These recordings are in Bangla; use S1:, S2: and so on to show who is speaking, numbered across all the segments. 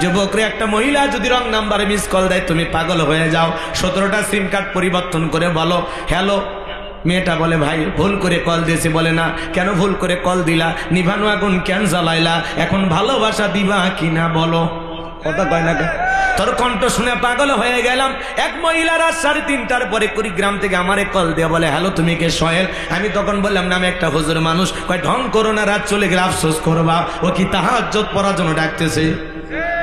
S1: যুবকরে একটা মহিলা যদি রং নাম্বারে মিস কল দেয় তুমি পাগল হয়ে যাও। 17টা সিম কার্ড পরিবর্তন করে বলো হ্যালো। মেয়েটা বলে ভাই ভুল করে কল দিয়েছি। বলে না, কেন ভুল করে কল দিলা? নিভানো আগুন কেন জ্বালাইলা? এখন ভালোবাসা দিবা কিনা বলো। কথা কয় না, তোর কণ্ঠ শুনে পাগল হয়ে গেলাম। এক মহিলা রাত 3:30টার পরে কুড়িগ্রাম থেকে আমারে কল দিয়ে বলে হ্যালো তুমি কে সোহেল? আমি তখন বললাম না আমি একটা হুজুর মানুষ। কয় ঢং করো না, রাত চলে গেলে আফসোস করবা। ও কি তাহাজ্জুদ পড়ার জন্য ডাকতেছে?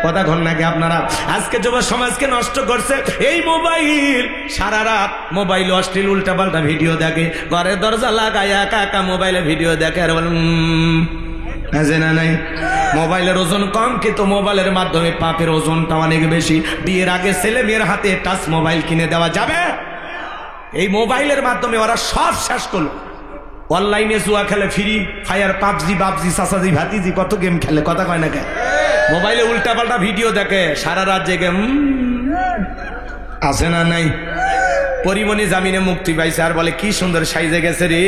S1: কথা ঘন নাকি আপনারা? আজকে যুব সমাজকে নষ্ট করছে এই মোবাইল। সারা রাত মোবাইল অশ্লীল উল্টাপাল্টা ভিডিও দেখে, ঘরের দরজা লাগায় একা একা মোবাইলে ভিডিও দেখে আর বলেন আছে না নাই? মোবাইলের ওজন কম, কিন্তু মোবাইলের মাধ্যমে পাপের ওজনটা অনেক বেশি। বিয়ের আগে ছেলে মেয়ের হাতে টাচ মোবাইল কিনে দেওয়া যাবে? এই মোবাইলের মাধ্যমে ওরা সব শেষ করলো। অনলাইনে জুয়া খেলে, ফ্রি ফায়ার, পাবজি বাবজি সাসাজি ভাতিজি কত গেম খেলে। কথা কয় না কেন? মোবাইলে উল্টাপাল্টা ভিডিও দেখে, সারা রাত জেগে আছে না নাই? পরিমণি জামিনে মুক্তি পাইছে আর বলে কি সুন্দর সাইজে গেছে রে।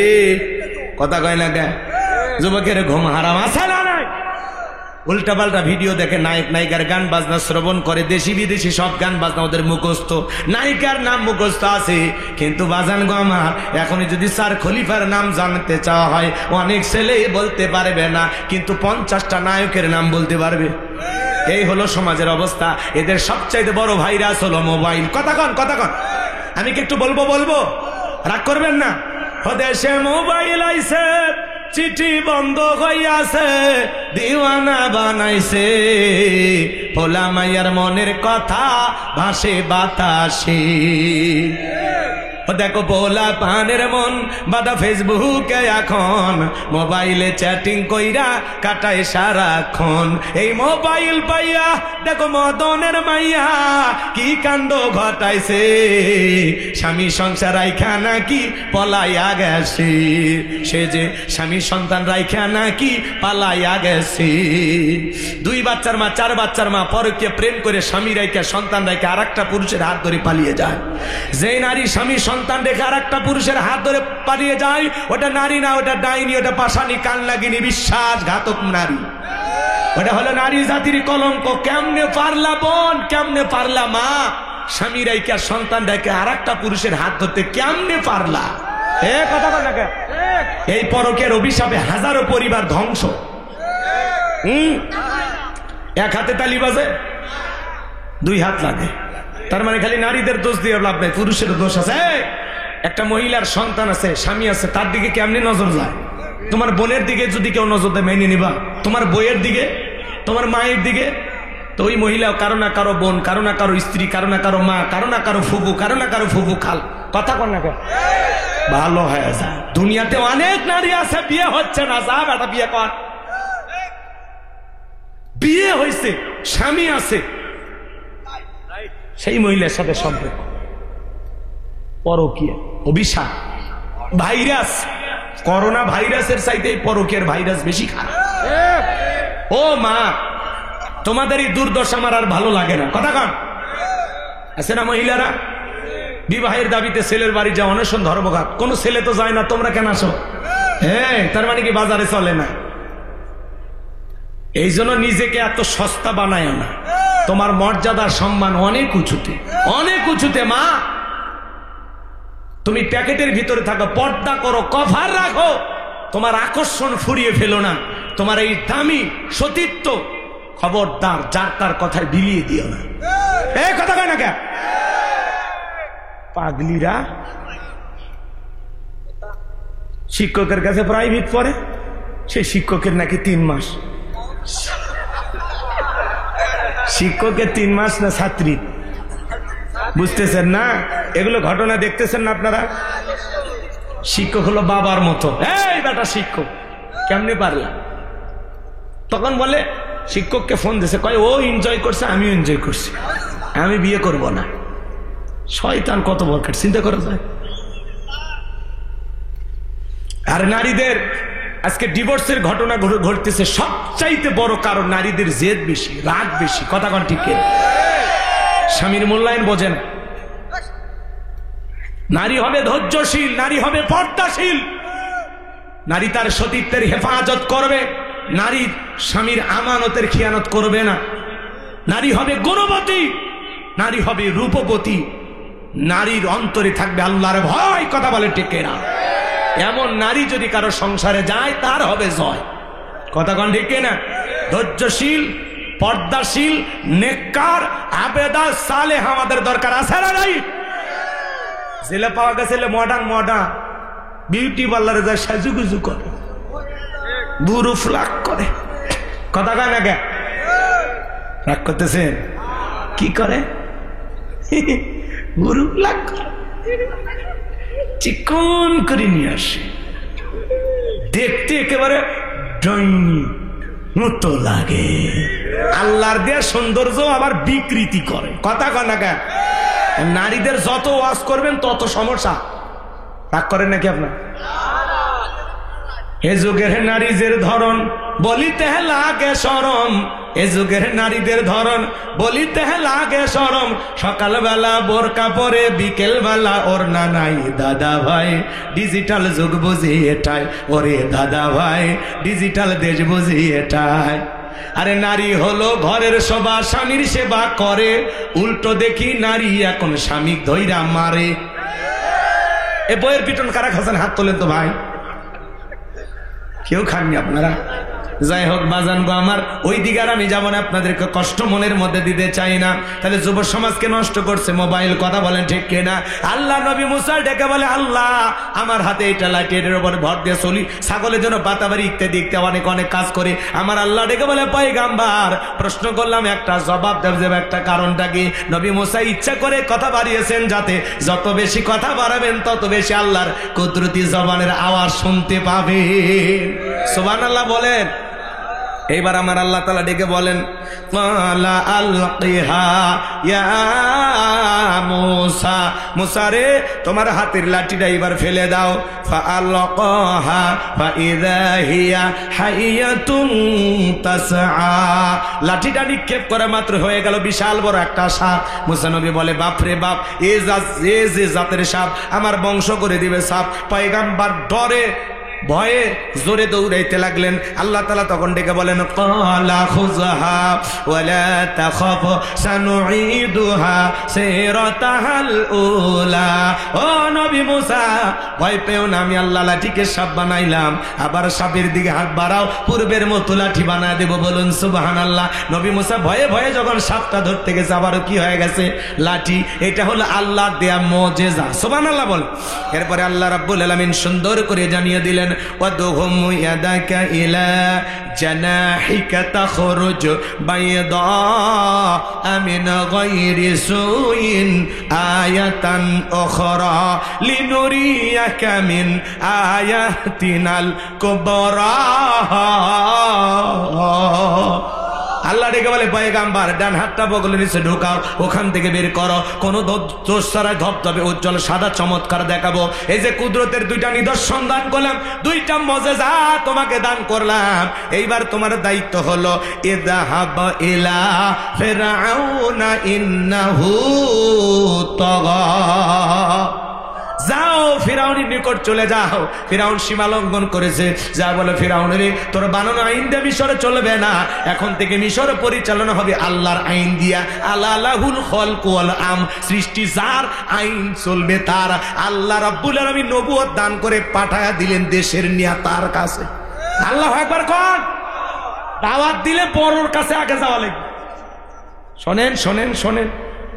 S1: কথা কয় না কেন? যুবকের ঘুম হারাম আছে না নাই? উল্টাপাল্টা ভিডিও দেখে, নায়ক নায়িকার গান বাজনা শ্রবণ করে, দেশি বিদেশি সব গান বাজনা ওদের মুখস্থ, নায়িকার নাম মুখস্থ আছে। কিন্তু বাজান গো আমার, এখনই যদি স্যার খলিফার নাম জানতে চাওয়া হয় অনেক ছেলে বলতে পারবে না, কিন্তু 50টা নায়কের নাম বলতে পারবে। এই হলো সমাজের অবস্থা। এদের সবচাইতে বড় ভাইরাস হলো মোবাইল। কথা কন, কথা কন। আমি কি একটু বলবো? রাগ করবেন না। দেশে মোবাইল আইছে, চিঠি বন্ধ হইয়াছে, দিওয়ানা বানাইছে, ভোলা মাইয়ার মনের কথা ভাসে বাতাসে। দেখো ভোলা পানের মন বাদা ফেসবুকে এখন, মোবাইলে চ্যাটিং কইরা কাটায় সারাক্ষণ। এই মোবাইল পাইয়া দেখো মদনের মাইয়া কি কাণ্ড ঘটাইছে, স্বামী সংসার রাইখা নাকি পলাইয়া গেছে। সে যে স্বামী সন্তান রাইখা নাকি পালাইয়া গেছে। 2 বাচ্চার মা, 4 বাচ্চার মা পরকীয়া প্রেম করে স্বামী রাইখা সন্তান রাইখা আর একটা পুরুষের হাত ধরে পালিয়ে যায়। যে নারী স্বামী সন্তান রেখে আর একটা পুরুষের হাত ধরে পালিয়ে যায়, ওটা নারী না, ওটা ডাইনি, ওটা পাশানি, কান লাগিনি, বিশ্বাসঘাতক নারী। ওটা হলো নারী জাতির কলঙ্ক। কেমনে পারলা বোন, কেমনে পারলা মা, স্বামী রাইখা সন্তান রেখে আর একটা পুরুষের হাত ধরতে কেমনে পারলা? কথা বল না। এই পরকের অভিশাপে হাজারো পরিবার ধ্বংস। এক হাতে তালি বাজে, 2 হাত লাগে। তার মানে খালি নারীদের দোষ দিয়ে লাভ নাই, পুরুষের দোষ আছে। একটা মহিলার সন্তান আছে, স্বামী আছে, তার দিকে কেমনি নজর যায়? তোমার বোনের দিকে যদি কেউ নজর দেয় মেনে নিবা? তোমার বইয়ের দিকে, তোমার মায়ের দিকে? তো ওই মহিলা কারো না কারো বোন, কারো না কারো স্ত্রী, কারো না কারো মা, কারো না কারো ফুফু, কারো না কারো ফুফু খাল। কথা কর না, ভালো হয়ে যায়। দুনিয়াতে অনেক নারী আছে, বিয়ে হচ্ছে না, যা বেটা বিয়ে কর। বিয়ে হয়েছে, স্বামী আছে, সেই মহিলার সাথে সম্পর্ক, পরকীয়া, অভিশাপ, ভাইরাস। করোনা ভাইরাসের চাইতে পরকীয়ার ভাইরাস বেশি খারাপ। ও মা, তোমাদের এই দুর্দশা আমার আর ভালো লাগে না। কথা কন, আছে না মহিলারা বিবাহের দাবিতে ছেলের বাড়ি যাও, অনশন ধর্মঘাট। কোন ছেলে তো যায় না, তোমরা কেন আসো? হ্যাঁ, তার মানে কি বাজারে চলে না? এই জন্য নিজেকে এত সস্তা বানায় না। তোমার মর্যাদা সম্মান অনেক উঁচুতে, অনেক উঁচুতে। মা, তুমি প্যাকেটের ভিতরে থাকো, পর্দা করো, কভার রাখো, তোমার আকর্ষণ ফুরিয়ে ফেলো না। তোমার এই দামি সতীত্ব খবরদার যার তার কথায় বিলিয়ে দিও না। এই কথা কয় না কে? পাগলিরা শিক্ষকের কাছে প্রাইভেট পড়ে, সেই শিক্ষকের নাকি 3 মাস। শিক্ষকের 3 মাস না ছাত্রী? বুঝতেছেন না? এগুলো ঘটনা দেখতেছেন না আপনারা? শিক্ষক হলো বাবার মতো। এই বেটা শিক্ষক, কেমনে পারলা? তখন বলে শিক্ষককে ফোন দিয়েছে, কয় ও এনজয় করছে, আমিও এনজয় করছি, আমি বিয়ে করব না। শয়তান কত বরকার, চিন্তা করা যায়? আর নারীদের আজকে ডিভোর্সের ঘটনা ঘটতেছে, সবচাইতে বড় কারণ নারীদের জেদ বেশি, রাগ বেশি। কথা কন ঠিক? স্বামীর মূল্যায়ন বোঝে না। নারী হবে ধৈর্যশীল, নারী হবে পর্দাশীল, নারী তার সতীত্বের হেফাজত করবে, নারী স্বামীর আমানতের খিয়ানত করবে না, নারী হবে গুণবতী, নারী হবে রূপবতী, নারীর অন্তরে থাকবে আল্লাহর ভয়। কথা বলে ঠিক না? এমন নারী যদি কারো সংসারে যায় তার হবে জয়। কথা কন ঠিক না? ধৈর্যশীল, পর্দাশীল, নেককার, আবেদা, সালেহ আমাদের দরকার আছে না নাই? ছেলে পাওয়া গেছে মডার্ন বিউটি পার্লারে যায় সাজুগুজু করে, বুড়ো ফ্লাক করে। কথা কয় না কে? রাগ করতেছেন? কি করে? বুড়ো ফ্লাক করে, চিকন করে নিয়ে আসে, দেখতে একেবারে ডাইনি মতো লাগে। আল্লাহর দেয়া সৌন্দর্য আবার বিকৃতি করে। কথা কয় না কে? নারীদের যত ওয়াজ করবেন তত সমস্যা। রাগ করেন নাকি আপনার? এ যুগের নারীদের ধরন বলিতে লাগে শরম, এ যুগের নারীদের ধরন বলিতে লাগে শরম। সকালবেলা বোরকা পরে, বিকেল বেলা ওড়না নাই। দাদা ভাই ডিজিটাল যুগ বুঝি এটাই, ওরে দাদা ভাই ডিজিটাল দেশ বুঝি এটাই। আরে নারী হলো ঘরের শোভা, স্বামীর সেবা করে। উল্টো দেখি নারী এখন স্বামী ধইরা মারে। এ বইয়ের পিটন কারা খাচ্ছেন? হাত তোলেন তো ভাই। কেউ খাননি আপনারা? যাই হোক বাজান গো আমার, ওই দিকে আর আমি যাবো না, আপনাদেরকে কষ্ট মনের মধ্যে দিতে চাই না। তাহলে যুব সমাজকে নষ্ট করছে মোবাইল। কথা বলেন ঠিক কিনা? আল্লাহ নবী মুসা ডেকে বলে, আল্লাহ আমার হাতে এটা লাঠি, এটার উপর ভর দিয়ে চলি, ছাগলের জন্য পাতাবাড়ি ইত্যাদি অনেক অনেক কাজ করে। আমার আল্লাহ ডেকে বলে, পয়গাম্বার প্রশ্ন করলাম, একটা জবাব দেব, একটা কারণটা কি? নবী মুসা ইচ্ছা করে কথা বাড়িয়েছেন, যাতে যত বেশি কথা বাড়াবেন তত বেশি আল্লাহর কুদরতি জবানের আওয়াজ শুনতে পাবে। সুবহানাল্লাহ বলেন। এইবার আমার আল্লাহ তাআলা ডেকে বলেন, ক্বালা আলকিহা ইয়া মূসা, মূসা রে তোমার হাতের লাঠিটা এবার ফেলে দাও। ফাআলকাহা ফাইযা হিয়া হাইয়াতুন তাসআ, লাঠিটা নিক্ষেপ করা মাত্র হয়ে গেল বিশাল বড় একটা সাপ। মূসা নবী বলে, বাপ রে বাপ, এ যে জাতের সাপ, আমার বংশ করে দিবে সাপ। পয়গম্বর ডরে ভয়ে জোরে দৌড়াইতে লাগলেন। আল্লাহ তাআলা তখন ডেকে বলেন, ক্বালা খুযহা ওয়ালা তাখাফ সানুঈদুহা সিরাতাহাল উলা। ও নবী মুসা ভয় পেও না, আমি আল্লাহ লাঠিকে সাপ বানাইলাম, আবার সাপের দিকে হাত বাড়াও, পূর্বের মতো লাঠি বানায় দেব। বলুন সুবহানাল্লাহ। নবী মুসা ভয়ে ভয়ে যখন সাপটা ধরতে গেছে, আবারও কি হয়ে গেছে? লাঠি। এটা হলো আল্লাহর দেয়া মুজিজা। সুবহানাল্লাহ বল। এরপরে আল্লাহ রাব্বুল আলামিন সুন্দর করে জানিয়ে দিলেন, ওয়াদহুম ইয়াদাকা ইলা জানাহিকা তাখরুজ বাইদা মিন গায়রি সুইন আয়াতান উখরা লিনুরিয়াকা মিন আয়াতিনাল কুবরা। আল্লাহ ডেকে বলে, পয়গাম্বার ডান হাতটা বগলের নিচে ঢোকাও, ওখান থেকে বের করো, কোন দোষ ছাড়াই ধবধবে উজ্জ্বল সাদা চমৎকার দেখাবো। এই যে কুদরতের দুইটা নিদর্শন দান করলাম, দুইটা মুজিজা তোমাকে দান করলাম। এইবার তোমার দায়িত্ব হলো, ইযহাব ইলা ফিরআউনা ইন্নাহু তাগা, যাও ফিরাউনের নিকট চলে যাও। ফিরাউন সীমা লঙ্ঘন করেছে। যা বলে, ফিরাউন রে তোর বানানো আইন দিয়ে মিশরে চলবে না, এখন থেকে মিশর পরিচালনা হবে আল্লাহর আইন দিয়া। আলালাহুল খালকু ওয়াল আম, সৃষ্টি যার, আইন চলবে তার। আল্লাহ রাব্বুল আলামিন নবুয়ত দান করে পাঠায়া দিলেন দেশের নিয়া তার কাছে। আল্লাহু আকবার কোন? দাওয়াত দিলে বড়র কাছে আগে যাওয়া লাগবে। শোনেন শোনেন শোনেন,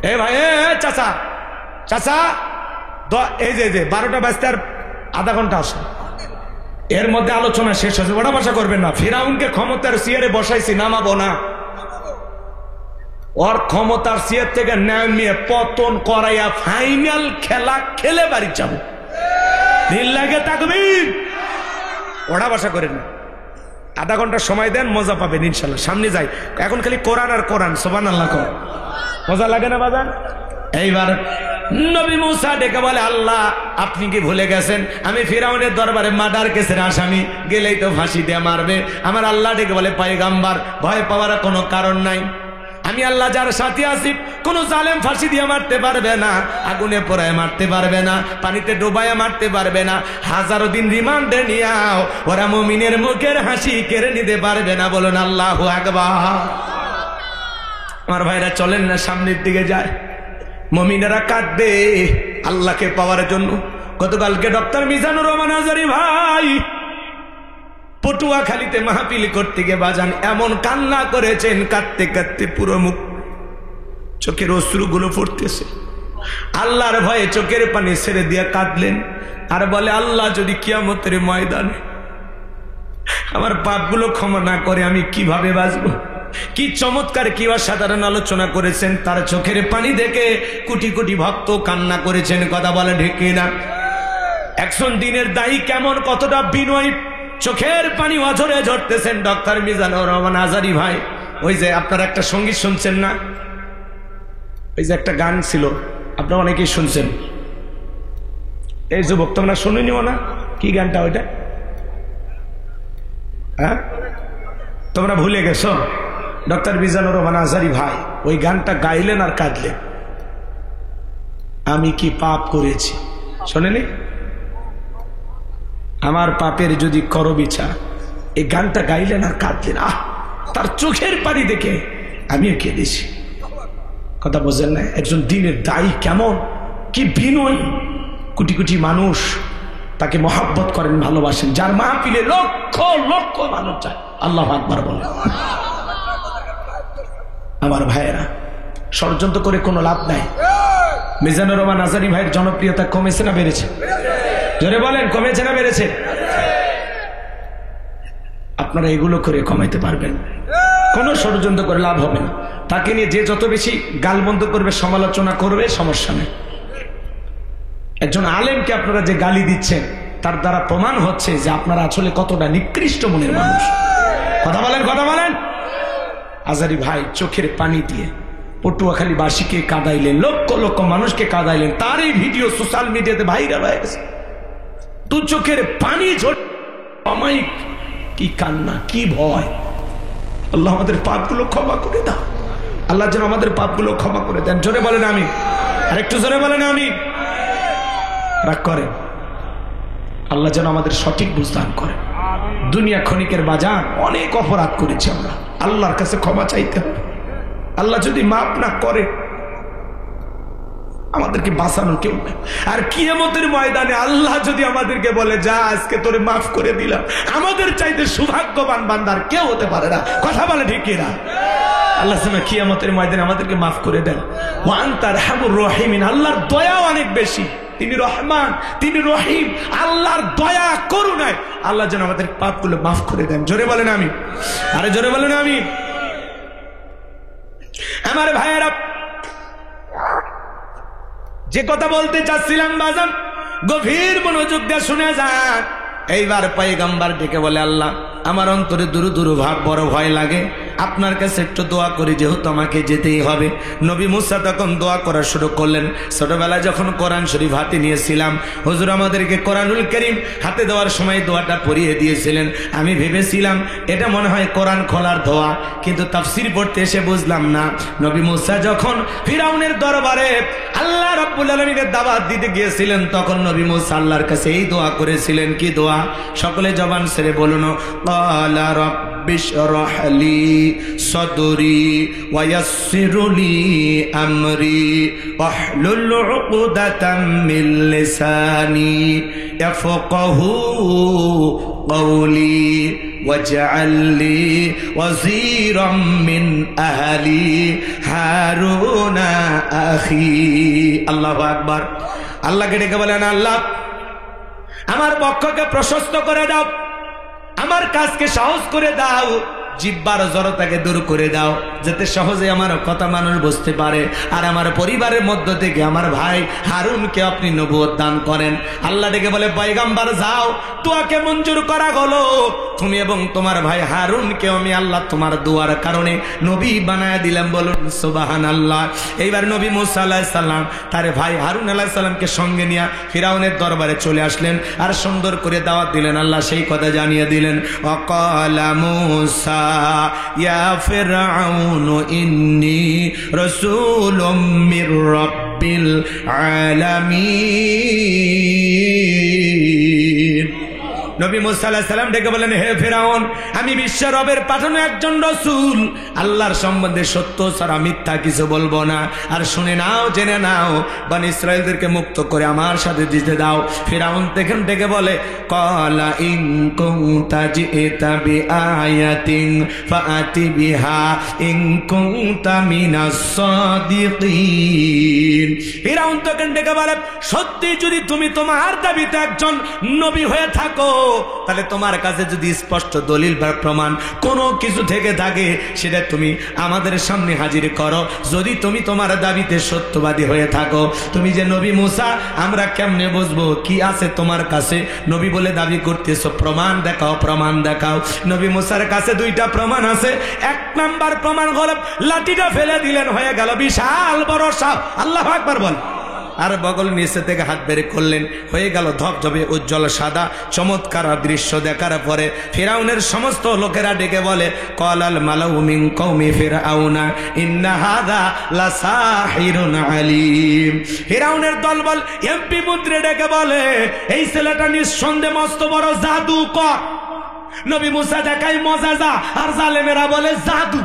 S1: এ ভাই, এ চাচা চাচা, এই যে 12টা বাজতে আর আধা ঘন্টা আসে, এর মধ্যে আলোচনা শেষ হয়েছে। ওটা ভাষা করবেন না। ফিরাউনকে ক্ষমতার চেয়ারে বসাইছি, নামাবো না। ওর ক্ষমতার চেয়ার থেকে নামিয়ে পতন করাইয়া ফাইনাল খেলা খেলে বাড়ি যাবো। দিল লাগে তাকবীর। ওটা ভাষা করেন না। আধা ঘন্টা সময় দেন, মজা পাবেন ইনশাল্লাহ। সামনে যাই, এখন খালি কোরআন আর কোরআন। সুবহানাল্লাহ। মজা লাগে না বাজান? এইবার নবী মুসা ডেকে বলে, আল্লাহ আপনি কি ভুলে গেছেন আমি ফিরাউনের দরবারে মার্ডার কেসের আসামি, গেলেই তো ফাঁসি দিয়ে মারবে। আমার আল্লাহ ডেকে বলে, পয়গাম্বার ভয় পাওয়ার কোনো কারণ নাই, আমি আল্লাহ যার সাথে আছি, কোন জালেম ফাঁসি দিয়ে মারতে পারবে না, আগুনে পোড়ায় মারতে পারবে না, পানিতে ডুবায় মারতে পারবে না, হাজারো দিন রিমান্ডে নিয়াও ওরা মুমিনের মুখের হাসি কেড়ে নিতে পারবে না। বলুন আল্লাহু আকবার। আমার ভাইরা চলেন না সামনের দিকে যায়, মুমিনেরা কাঁদবে আল্লাহকে পাওয়ার জন্য। গতকালকে ডক্টর মিজানুর রহমান আজারি ভাই পটুয়াখালীতে মাহফিল করতে গিয়ে বাজান এমন কান্না করেছেন, কাঁদতে কাঁদতে পুরো মুখ চোখের অশ্রুগুলো পড়তেছে। আল্লাহর ভয়ে চোখের পানি ছেড়ে দিয়ে কাঁদলেন আর বলে, আল্লাহ যদি কিয়ামতের ময়দানে আমার পাপগুলো ক্ষমা না করে আমি কিভাবে বাঁচবো। কি চমৎকার, কি অসাধারণ আলোচনা করেছেন। তার চোখের পানি দেখে কোটি কোটি ভক্ত কান্না করেছেন। কথা বলে ঠিক না? একজন দিনের দায়ী কেমন, কতটা বিনয়ী, চোখের পানি অঝরে ঝরতেছেন ডক্টর মিজানুর রহমান আজারি ভাই। ওই যে আপনারা একটা সঙ্গীত শুনছেন না, ওই যে একটা গান ছিল, আপনারা অনেকেই শুনছেন। এই যুবক তোমরা শুনিনিও না, কি গানটা ওইটা? হ্যাঁ, তোমরা ভুলে গেছো? ডক্টর মিজানুর রহমান আজারি ভাই ওই গানটা গাইলেন আর কাঁদলেন, আমি কি পাপ করেছি। শোনেনি? আমার পাপের যদি করো বিচার, এই গানটা গাইলেন আর কাঁদলেন। তার চোখের পানি দেখে আমিও কেঁদেছি। কথা বোঝেন না? একজন দিনের দায়ী কেমন, কি বিনয়ী, কোটি কোটি মানুষ তাকে মহাব্বত করেন, ভালোবাসেন, যার মাহফিলে লক্ষ লক্ষ মানুষ যায়। আল্লাহু আকবার বলে। আমার ভাইয়েরা, ষড়যন্ত্র করে কোনো লাভ নাই। মিজানুর রহমান আজারি ভাইয়ের জনপ্রিয়তা কমেছে না বেড়েছে? জোরে বলেন, কমেছে না বেড়েছে? আপনারা এগুলো করে কমাইতে পারবেন, কোনো ষড়যন্ত্র করে লাভ হবে না। তাকে নিয়ে যে যত বেশি গালমন্দ করবে, সমালোচনা করবে, সমস্যা নেই। একজন আলেমকে আপনারা যে গালি দিচ্ছেন, তার দ্বারা প্রমাণ হচ্ছে যে আপনারা আসলে কতটা নিকৃষ্ট মনের মানুষ। কথা বলেন, কথা বলেন। আজারি ভাই চোখের পানি দিয়ে পটুয়াখালীবাসীকে কাঁদাইলেন, লক্ষ লক্ষ মানুষকে কাঁদাইলেন। তার এই ভিডিও সোশ্যাল মিডিয়াতে ভাইরাল হয়ে গেছে। দু চোখের পানি ঝরে, অমায়িক, কি কান্না, কি ভয়। আল্লাহ আমাদের পাপগুলো ক্ষমা করে দাও। আল্লাহ যেন আমাদের পাপগুলো ক্ষমা করে দেন। জোরে বলেন আমি, আর একটু জোরে বলেন আমি। রাগ করেন, আল্লাহ যেন আমাদের সঠিক বুঝদান করেন। দুনিয়া ক্ষণিকের বাজার, অনেক অপরাধ করেছি আমরা, আল্লাহর কাছে ক্ষমা চাইতে হবে। আল্লাহ যদি মাফ না করে আমাদেরকে বাঁচানোর কেউ নেই। আর কিয়ামতের ময়দানে আল্লাহ যদি আমাদেরকে বলে, যা আজকে তোরে মাফ করে দিলাম, আমাদের চাইতে সৌভাগ্যবান বান্দার কেউ হতে পারে না। কথা বলে ঠিক কিনা? আল্লাহ কিয়ামতের ময়দানে আমাদেরকে মাফ করে দেন। ওয়া আনতা আরহামুর রাহিমিন, আল্লাহর দয়া অনেক বেশি, তিনি রহমান, তিনি রহিম। আল্লাহর দয়া করুণায় আল্লাহ যেন আমাদের পাপগুলো মাফ করে দেন। জোরে বলেন আমি, আরে জোরে বলেন আমি। আমার ভাইয়েরা, যে কথা বলতে চাচ্ছিলাম বাজান, গভীর মনোযোগ দিয়ে শুনে যান। এইবার পয়গম্বর ডেকে বলে, আল্লাহ আমার অন্তরে দুরু দুরু ভাব, বড় ভয় লাগে, আপনার কাছে একটু দোয়া করি, যেহেতু আমাকে যেতেই হবে। নবী মুসা তখন দোয়া করা শুরু করলেন। ছোটবেলায় যখন কোরআন শরীফ হাতে নিয়েছিলাম, হুজুর আমাদেরকে কোরআনুল কারীম হাতে দেওয়ার সময় দোয়াটা পড়িয়ে দিয়েছিলেন। আমি ভেবেছিলাম এটা মনে হয় কোরআন খোলার দোয়া, কিন্তু তাফসীর পড়তে এসে বুঝলাম না। নবী মুসা যখন ফিরাউনের দরবারে আল্লাহ রাব্বুল আলামিনের দাওয়াত দিতে গিয়েছিলেন, তখন নবী মুসা আল্লাহর কাছে এই দোয়া করেছিলেন। কি দোয়া? সকলে জবান ছেড়ে বলুন, ক্বালা রাব্বি ইশরাহ লি সাদরি ওয়া ইয়াসসির লি আমরি ওয়াহলুল উকদাতাম মিন লিসানি ইয়াফকাহু কওলি ওয়াজআল লি ওয়াজিরাম মিন আহলি হারুনা আখি। আল্লাহু আকবার। আল্লাহকে ডেকে বলেন, আল্লাহ আমার বক্ষকে প্রশস্ত করে দাও, আমার কাজকে সহজ করে দাও, জিহ্বার জড়তাকে দূর করে দাও, যাতে সহজে আমার কথা মানুষ বুঝতে পারে। আর আমার পরিবারের মধ্য থেকে আমার ভাই হারুনকে আপনি নবুয়ত দান করেন। আল্লাহ ডেকে বলে, পয়গম্বর যাও, দোয়াকে মঞ্জুর করা হলো। তুমি এবং তোমার ভাই হারুনকে আমি আল্লাহ তোমার দোয়ার কারণে নবী বানায় দিলাম। বলুন সুবহানাল্লাহ। এইবার নবী মুসা আলাইহিস সালাম তার ভাই হারুন আলাইহিস সালামকে সঙ্গে নিয়ে ফিরাউনের দরবারে চলে আসলেন আর সুন্দর করে দাওয়াত দিলেন। আল্লাহ সেই কথা জানিয়ে দিলেন, ওয়াকালা মুসা ইয়া ফিরআউন ইন্নী রাসূলুম মির রাব্বিল আলামিন নবী মুসা আলাইহিস সালাম ডেকে বলেন, হে ফিরাউন, আমি বিশ্ব রবের পাঠানো একজন রাসূল, আল্লাহর সম্বন্ধে সত্য ছাড়া মিথ্যা কিছু বলবো না। আর শুনে নাও, জেনে নাও, বনি ইসরাঈলদেরকে মুক্ত করে আমার সাথে দিতে দাও। ফিরাউন তখন ডেকে বলে, ক্বালা ইন কুনতা জিতা বিআয়াতিন ফাআতি বিহা ইন কুনতা মিনাস সাদিকিন। ফিরাউন তখন ডেকে বলে, সত্যি যদি তুমি তোমার দাবিতে একজন নবী হয়ে থাকো, তাহলে তোমার কাছে যদি স্পষ্ট দলিল বা প্রমাণ কোনো কিছু থেকে থাকে, সেটা তুমি আমাদের সামনে হাজির করো। যদি তুমি তোমার দাবিতে সত্যবাদী হয়ে থাকো, তুমি যে নবী মুসা, আমরা কেমনে বুঝবো কি আছে তোমার কাছে? নবী বলে দাবি করতেছো, প্রমাণ দেখাও, প্রমাণ দেখাও। নবী মুসার কাছে দুইটা প্রমাণ আছে। এক নাম্বার প্রমাণ হলো লাঠিটা ফেলে দিলেন, হয়ে গেল বিশাল বড় সাপ। আল্লাহু আকবার বল। আর বগল নিচে থেকে হাত বের করলেন, হয়ে গেল ধবধবে উজ্জ্বল সাদা চমৎকার দৃশ্য। দেখার পরে ফিরাউনের সমস্ত লোকেরা ডেকে বলে, ক্বালাল মালাউ মিন কওমি ফিরআউনা ইন্না হাযা লাসাহিরুন আলীম। ফিরাউনের দলবল এমপি মন্ত্রী ডেকে বলে, এই ছেলেটা নিঃসন্দেহে মস্ত বড় জাদুকর। নবী মুসা দেখায় মজাজা, আর জালেমেরা বলে জাদু,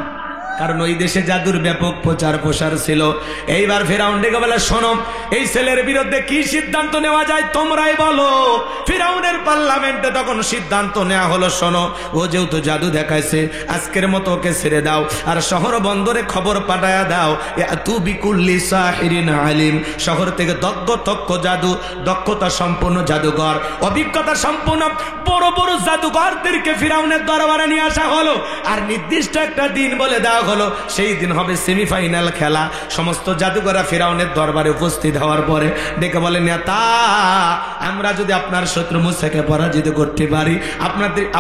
S1: কারণ ওই দেশে জাদুর ব্যাপক প্রচার প্রসার ছিল। এইবার ফিরাউন ডেকে বলে, শোনো, এই ছেলের বিরুদ্ধে কি সিদ্ধান্ত নেওয়া যায় তোমরাই বলো। ফিরাউনের পার্লামেন্টে তখন সিদ্ধান্ত নেওয়া হলো, শোনো, ও যেহেতু জাদু দেখাইছে, আজকের মতো ওকে ছেড়ে দাও, আর শহর বন্দরে খবর পাঠায়া দাও, তু বিকুল্লি সাহিরিন আলিম। শহর থেকে দক্ষতা সম্পন্ন জাদুঘর, অভিজ্ঞতা সম্পন্ন বড় বড় জাদুঘরদেরকে ফিরাউনের দরবারে নিয়ে আসা হলো। আর নির্দিষ্ট একটা দিন বলে দেওয়া হলো, সেই দিন হবে সেমিফাইনাল খেলা। সমস্ত জাদুঘররা ফিরাউনের দরবারে উপস্থিত হওয়ার পরে ডেকে বলে, নেতা, আমরা যদি আপনার শত্রু মুসাকে পরাজিত করতে পারি,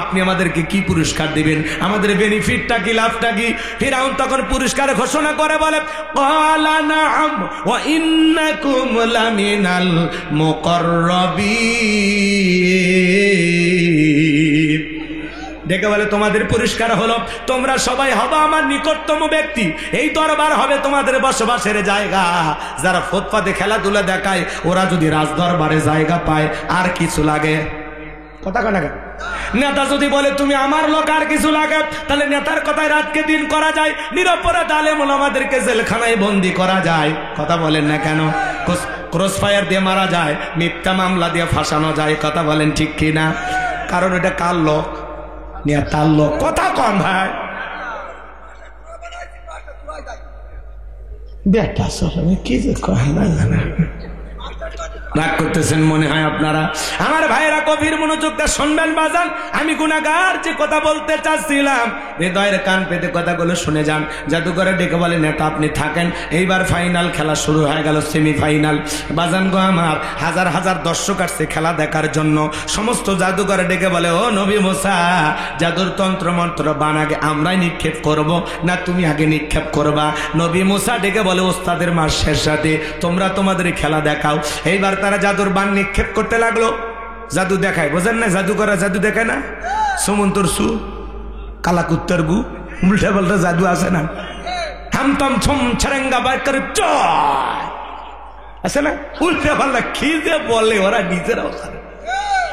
S1: আপনি আমাদেরকে কি পুরস্কার দিবেন? আমাদের বেনিফিটটা কি, লাভটা কি? ফিরাউন তখন পুরস্কার ঘোষণা করে বলে, ক্বালা নাআম ওয়া ইন্নাকুম লামিনাল মুকাররাবিন। ডেকে বলে, তোমাদের পুরস্কার হলো তোমরা সবাই হবে আমার নিকটতম ব্যক্তি। এই দরবার হবে তোমাদের বসবাসের জায়গা। যারা ফুটপাতে খেলাধুলা দেখায়, ওরা যদি রাজ দরবারে জায়গা পায়, আর কিছু লাগে? কথা কয় না কেন? নেতা যদি বলে তুমি আমার লোক, আর কিছু লাগে? তাহলে নেতার কথায় রাতকে দিন করা যায়, নিরপরাধ আলেম ওলামাদেরকে জেলখানায় বন্দি করা যায়। কথা বলেন না কেন? ক্রস ফায়ার দিয়ে মারা যায়, মিথ্যা মামলা দিয়ে ফাঁসানো যায়। কথা বলেন ঠিক কিনা? কারণ এটা কার লোক? নেতার লোক। কথা কম ভাই, বেটা কি যে রাগ করতেছেন মনে হয় আপনারা। আমার ভাইরা গভীর মনোযোগ দিয়ে শুনবেন বাজান। আমি গুনাহগার যে কথা বলতে চাচ্ছিলাম, হৃদয়ের কান পেতে কথাগুলো শুনে যান। জাদুঘরে ডেকে বলে, নেতা আপনি থাকেন, এইবার ফাইনাল খেলা শুরু হয়ে গেল, সেমিফাইনাল। বাজান গো আমার, হাজার হাজার দর্শক আসছে খেলা দেখার জন্য। সমস্ত জাদুঘরে ডেকে বলে, ও নবী মুসা, জাদুর তন্ত্র মন্ত্র বান আগে আমরাই নিক্ষেপ করব না তুমি আগে নিক্ষেপ করবা? নবী মুসা ডেকে বলে, ওস্তাদের মার শেষ রাতে তোমরা তোমাদের খেলা দেখাও। এইবার তারা জাদুর বান নিক্ষেপ করতে লাগলো। জাদু দেখায়, বোঝেন না? জাদু করা জাদু দেখায় না? সমন্তর সু, কালাকুত্তর গু, উল্টা পাল্টা জাদু আছে না? হামতম ছম ছরেঙ্গা বার করে আছে না? উল্টা পাল্টা কি যে বলে ওরা নিজেরাও জানে।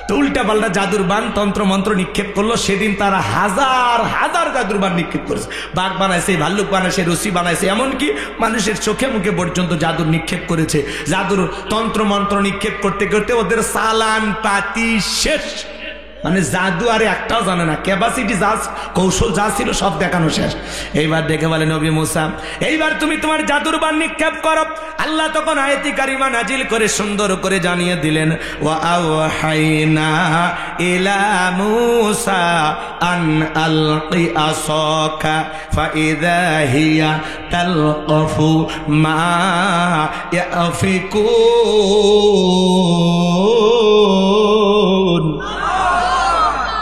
S1: তো উল্টা পাল্টা জাদুর বান তন্ত্র মন্ত্র নিক্ষেপ করলো। সেদিন তারা হাজার হাজার জাদুর বান নিক্ষেপ করেছে। বাঘ বানাইছে, ভাল্লুক বানাইছে, রশি বানাইছে, এমনকি মানুষের চোখে মুখে পর্যন্ত জাদুর নিক্ষেপ করেছে। জাদুর তন্ত্র মন্ত্র নিক্ষেপ করতে করতে ওদের চালান পাতি শেষ। মানে জাদু আরে একটাও জানে না, ক্যাপাসিটি যা কৌশল যা ছিল সব দেখানো শেষ। এইবার দেখে বলে, নবী মুসা, এইবার তুমি তোমার জাদুর বান নিক্ষেপ করো। আল্লাহ তখন আয়াতি কারিমা নাজিল করে সুন্দর করে জানিয়ে দিলেন, ওয়া আওহাইনা ইলা মুসা আন আলকি আসাকা ফাইযা হিয়া তালকাফু মা ইয়াফিকুন।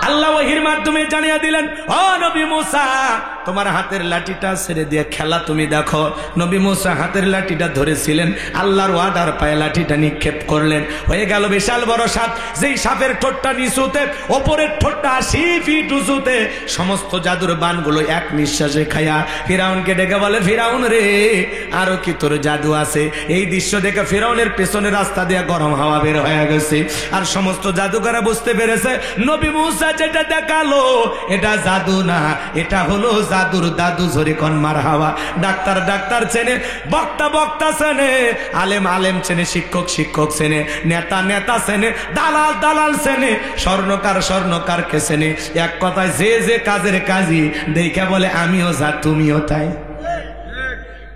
S1: আল্লাহ ওহীর মাধ্যমে জানিয়ে দিলেন, ও নবী মুসা, তোমার হাতের লাঠিটা ছেড়ে দিয়ে খেলা তুমি দেখো। নবী মুসা হাতের লাঠিটা ধরেছিলেন, আল্লাহর ওয়াদার পায়ে লাঠিটা নিক্ষেপ করলেন, হয়ে গেল বিশাল বড় সাপ। যেই সাপের ঠোঁটটা নিচুতে, ওপরের ঠোঁটটা 80 ফিট উঁচুতে, সমস্ত জাদুর বানগুলো এক নিঃশ্বাসে খায়া ফিরাউনকে ডেকে বলে, ফিরাউন রে আরো কি তোর জাদু আছে? এই দৃশ্য দেখে ফিরাউনের পেছনে রাস্তা দিয়ে গরম হাওয়া বের হয়ে গেছে। আর সমস্ত জাদুকররা বুঝতে পেরেছে নবী মুসা যেটা দেখালো এটা জাদু না, এটা হলো জাদুর দাদু। জোরে কোন মারহাবা। ডাক্তার ডাক্তার চেনে, বক্তা বক্তা চেনে, আলেম আলেম চেনে, শিক্ষক শিক্ষক চেনে, নেতা নেতা চেনে, দালাল দালাল চেনে, স্বর্ণকার স্বর্ণকারকে চেনে। এক কথায় যে যে কাজের কাজই দেখে বলে আমিও যা তুমিও তাই।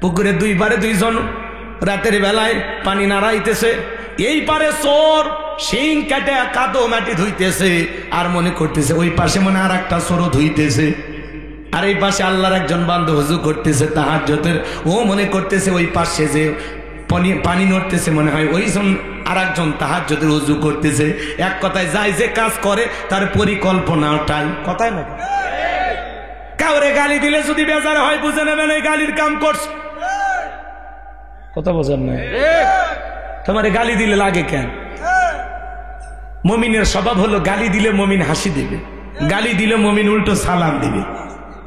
S1: পুকুরে দুই পারে দুইজন রাতের বেলায় পানি নাড়াইতেছে, এই পারে চোর শিং কাটে কাদো মাটি ধুইতেছে, আর মনে করতেছে ওই পাশে মনে আর একটা চোরও ধুইতেছে, আর এই পাশে আল্লাহর একজন বান্দা হুজু করতেছে তাহাজ্জুদের, ও মনে করতেছে ওই পাশে যে পানি নড়তেছে মনে হয় ওইজন আর একজন তাহাজ্জুদের হুজু করতেছে। এক কথায় যাই যে কাজ করে তার পরিকল্পনাটাই কথায় না। কাউরে গালি দিলে যদি বেজার হয় বুঝে নেবেন এই গালির কাম করছে। কথা বোঝেন না? তোমার গালি দিলে লাগে কেন? মুমিনের স্বভাব হলো গালি দিলে মুমিন হাসি দেবে, গালি দিলে মুমিন উল্টো সালাম দিবে।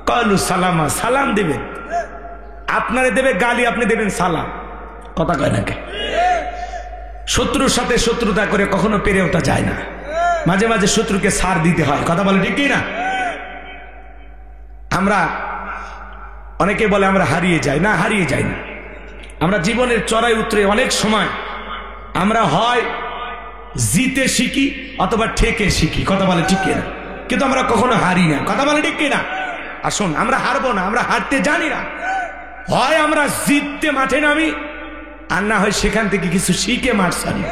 S1: কলু সালামা, সালাম দিবে। আপনারে দেবে গালি, আপনি দেবেন সালাম। কথা কয় না? শত্রুর সাথে শত্রুতা করে কখনো পেরে ওঠা যায় না, মাঝে মাঝে শত্রুকে ছাড় দিতে হয়। কথা বলে ঠিক না? আমরা অনেকে বলে আমরা হারিয়ে যাই না, হারিয়ে যাই না। আমরা জীবনের চড়াই উতরে অনেক সময় আমরা হয় জিতে শিখি অথবা ঠেকে শিখি। কথা বলে ঠিক না? কিন্তু আমরা কখনো হারি না। কথা বলে ঠিক না? আসুন, আমরা হারবো না, আমরা হারতে জানি না। হয় আমরা জিততে মাঠে নামি, আর না হয় সেখান থেকে কিছু শিখে মাঠ ছাড়ি।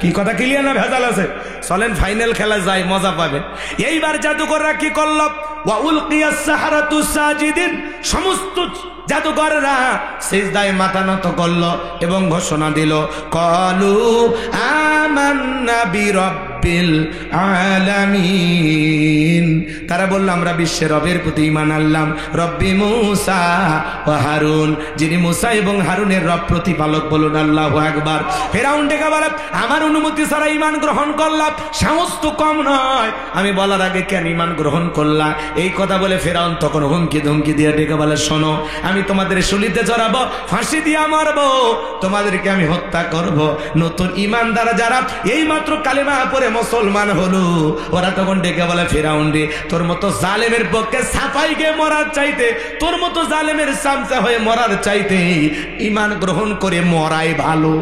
S1: কি কথা ক্লিয়ার না ভেজাল আছে? চলেন ফাইনাল খেলা যাই, মজা পাবেন। এইবার জাদুকররা কি করল? ওয়া উলকিয়াস সাহারাতু সাজিদিন, সমস্ত জাদুকররা সিজদায় মাথা নত করল এবং ঘোষণা দিল, ক্বালু আমান্না বিরাব্বিল আলামিন। তারা বলল আমরা বিশ্বের রবের প্রতি ঈমান আনলাম, রব্বি মুসা ওয়া হারুন, যিনি মুসা এবং হারুনের রব প্রতিপালক। বলুন আল্লাহু আকবার। ফিরাউন ডেকে বলে, আমার অনুমতি ছাড়া ঈমান গ্রহণ করলাম, সাহস তো কম নয়, আমি বলার আগে কেন ঈমান গ্রহণ করলা? এই কথা বলে ফিরাউন তখন হুমকি ধমকি দিয়ে ডেকে বলে, শোনো, আমি তোমাদের শুলিতে চড়াবো, ফাঁসি দিয়ে মারবো, তোমাদেরকে আমি হত্যা করব। নতুন ঈমানদার যারা এই মাত্র কালেমা পড়ে মুসলমান হলো, ওরা তখন ডেকে বলে, ফিরাউন রে, তোর মতো জালেমের পক্ষে সাফাই গিয়ে মরার চাইতে, তোর মতো জালেমের চামচা হয়ে মরার চাইতে ঈমান গ্রহণ করে মরাই ভালো।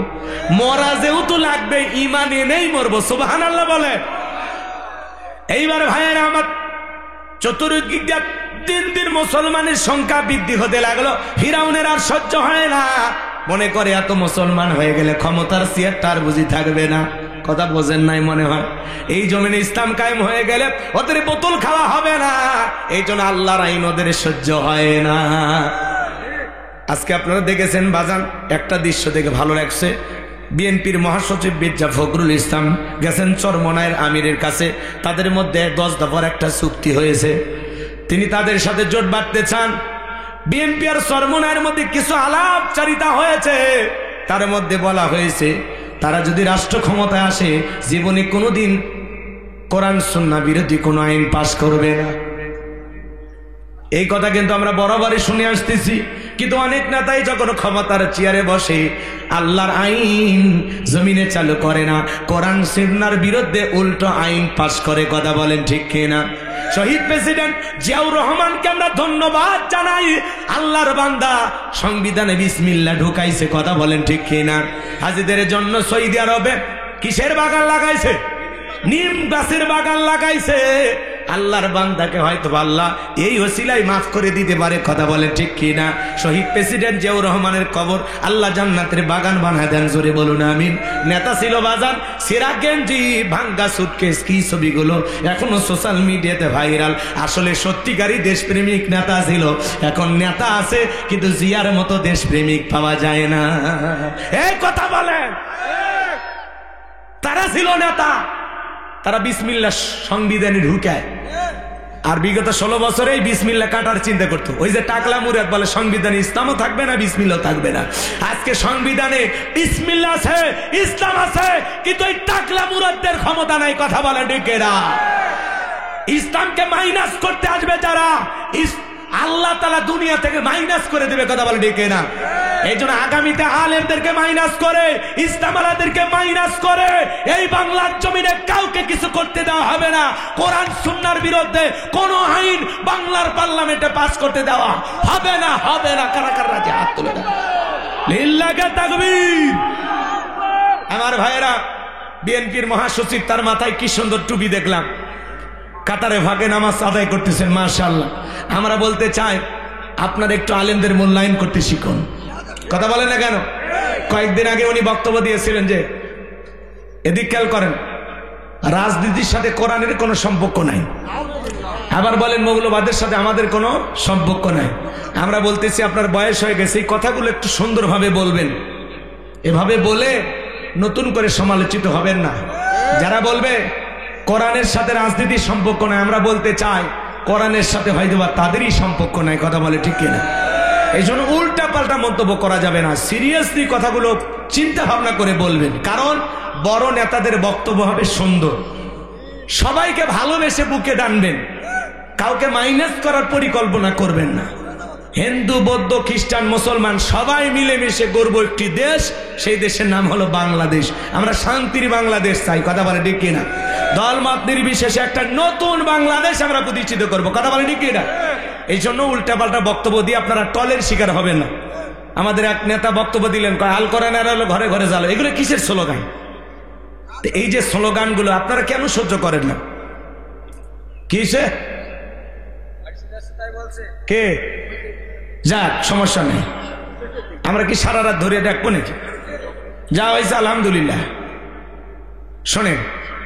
S1: মরা যেহেতু লাগবে, ঈমান এনেই মরবো। সুবহানাল্লাহ বলে। এইবার ভাইয়েরা আমার, চতুর্দিক দিয়ে দিন দিন মুসলমানের সংখ্যা বৃদ্ধি হতে লাগলো। ফিরাউনের আর সহ্য হয় না, মনে করে এত মুসলমান হয়ে গেলে ক্ষমতার চেয়ারটা আর বুঝি থাকবে না। কথা বোঝেন নাই মনে হয়? এই জমিনে ইসলাম কায়েম হয়ে গেলে ওদের বোতল খাওয়া হবে না, এই জন্য আল্লাহর আইন ওদের সহ্য হয় না। আজকে আপনারা দেখেছেন বাজান, একটা দৃশ্য দেখে ভালো লাগছে। বিএনপির মহাসচিব মির্জা ফখরুল ইসলাম গেছেন চরমনায়ের আমিরের কাছে, তাদের মধ্যে 10 দফার একটা চুক্তি হয়েছে, তিনি তাদের সাথে জোট বাঁধতে চান। বিএনপি আর চরমনায়ের মধ্যে কিছু আলাপচারিতা হয়েছে, তার মধ্যে বলা হয়েছে তারা যদি রাষ্ট্র ক্ষমতায় আসে জীবনে কোনোদিন কোরআন সুন্নাহ বিরোধী কোনো আইন পাশ করবে না। এই কথা কিন্তু আমরা বরাবরই শুনে আসতেছি, কিন্তু অনেক নেতাই যখন ক্ষমতার চেয়ারে বসে আল্লাহর আইন জমিনে চালু করে না, কোরআন সুন্নাহর বিরুদ্ধে উল্টো আইন পাশ করে। কথা বলেন ঠিক কিনা? শহীদ প্রেসিডেন্ট জিয়াউর রহমানকে আমরা ধন্যবাদ জানাই, আল্লাহর বান্দা সংবিধানে বিসমিল্লাহ ঢুকাইছে। কথা বলেন ঠিক কিনা? হাজীদের জন্য সৌদি আরবে কিসের বাগান লাগাইছে? নিম গাছের বাগান লাগাইছে। আল্লাহর বান্দাকে হয়তো আল্লাহ এই ওসিলায় মাফ করে দিতে পারে। কথা বলে ঠিক কিনা? শহীদ প্রেসিডেন্ট জিয়াউর রহমানের কবর আল্লাহ জান্নাতের বাগান বানায় দেন, জোরে বলুন আমিন। নেতা ছিল বাজান সিরা গেঞ্জি, ভাঙ্গা সুটকেস, কি ছবিগুলো এখনো সোশ্যাল মিডিয়াতে ভাইরাল। আসলে সত্যিকারই দেশপ্রেমিক নেতা ছিল। এখন নেতা আছে কিন্তু জিয়ার মতো দেশপ্রেমিক পাওয়া যায় না। এই কথা বলেন, তারা ছিল নেতা, তারা বিসমিল্লাহ সংবিধানে ঢুকায়। আর বিগত 16 বছরেই বিসমিল্লাহ কাটার চিন্তা করতো। ওই যে টাকলা মুরাদ বলে সংবিধানে ইসলামও থাকবে না, বিসমিল্লাহ থাকবে না। আজকে সংবিধানে বিসমিল্লাহ আছে, ইসলাম আছে, কিন্তু এই টাকলা মুরাদদের ক্ষমতা নাই। কথা বলে ডেকেরা ইসলামকে মাইনাস করতে আসবে যারা, আল্লাহ তাআলা দুনিয়া থেকে মাইনাস করে দেবে। কথা বলে ডেকে না। এই জন্য আগামীতে আলেমদেরকে মাইনাস করে, ইসলামালাদেরকে মাইনাস করে এই বাংলার জমিনে কাউকে কিছু করতে দেওয়া হবে না। কোরআন সুন্নাহর বিরুদ্ধে কোন আইন বাংলার পার্লামেন্টে পাস করতে দেওয়া হবে না, হবে না। কারা কারা রাজি হাত তুলে দেন। লিল্লাহি তাকবীর। আমার ভাইয়েরা, বিএনপির মহাসচিব, তার মাথায় কি সুন্দর টুপি দেখলাম, কাতারে ভাগে নামাজ আদায় করতেছেন, মাশাআল্লাহ। আমরা বলতে চাই আপনারা একটু আলেমদের মূল্যায়ন করতে শিখুন। কথা বলেন না কেন? কয়েকদিন আগে উনি বক্তব্য দিয়েছিলেন যে এদিক খেয়াল করেন, রাজনীতির সাথে কোরআনের কোনো সম্পর্ক নাই। আবার বলেন মৌলবাদের সাথে আমাদের কোনো সম্পর্ক নাই। আমরা বলতেছি আপনার বয়স হয়ে গেছে, এই কথাগুলো একটু সুন্দরভাবে বলবেন। এভাবে বলে নতুন করে সমালোচিত হবেন না। যারা বলবে কোরআনের সাথে রাজনীতির সম্পর্ক নাই, আমরা বলতে চাই কোরআনের সাথে হয়তো বা তাদেরই সম্পর্ক নাই। কথা বলে ঠিক কিনা? এই জন্য উল্টা পাল্টা মন্তব্য করা যাবে না। সিরিয়াসলি কথাগুলো চিন্তা ভাবনা করে বলবেন, কারণ বড় নেতাদের বক্তব্য হবে সুন্দর। সবাইকে ভালোবেসে বুকে টানবেন, কাউকে মাইনাস করার পরিকল্পনা করবেন না। হিন্দু, বৌদ্ধ, খ্রিস্টান, মুসলমান সবাই মিলেমিশে গর্ব একটি দেশ, সেই দেশের নাম হলো বাংলাদেশ। আমরা শান্তির বাংলাদেশ চাই। কথা বলে ঠিক কিনা? দলমত নির্বিশেষে একটা নতুন বাংলাদেশ আমরা প্রতিষ্ঠিত করব। কথা বলে ঠিক কিনা? এই জন্য উল্টাপাল্টা বক্তব্য দিয়ে আপনারা টলের শিকার হবেন না। আমাদের এক নেতা বক্তব্য দিলেন, আল কোরআন আর হলো ঘরে ঘরে জ্বালো। এগুলো কিসের স্লোগান? এই যে স্লোগানগুলো আপনারা কেন সহ্য করেন না? কিসে কে? যাক, সমস্যা নেই। আমরা কি সারা রাত ধরে ডাকবো নাকি? যা হয়েছে আলহামদুলিল্লাহ। শোনেন,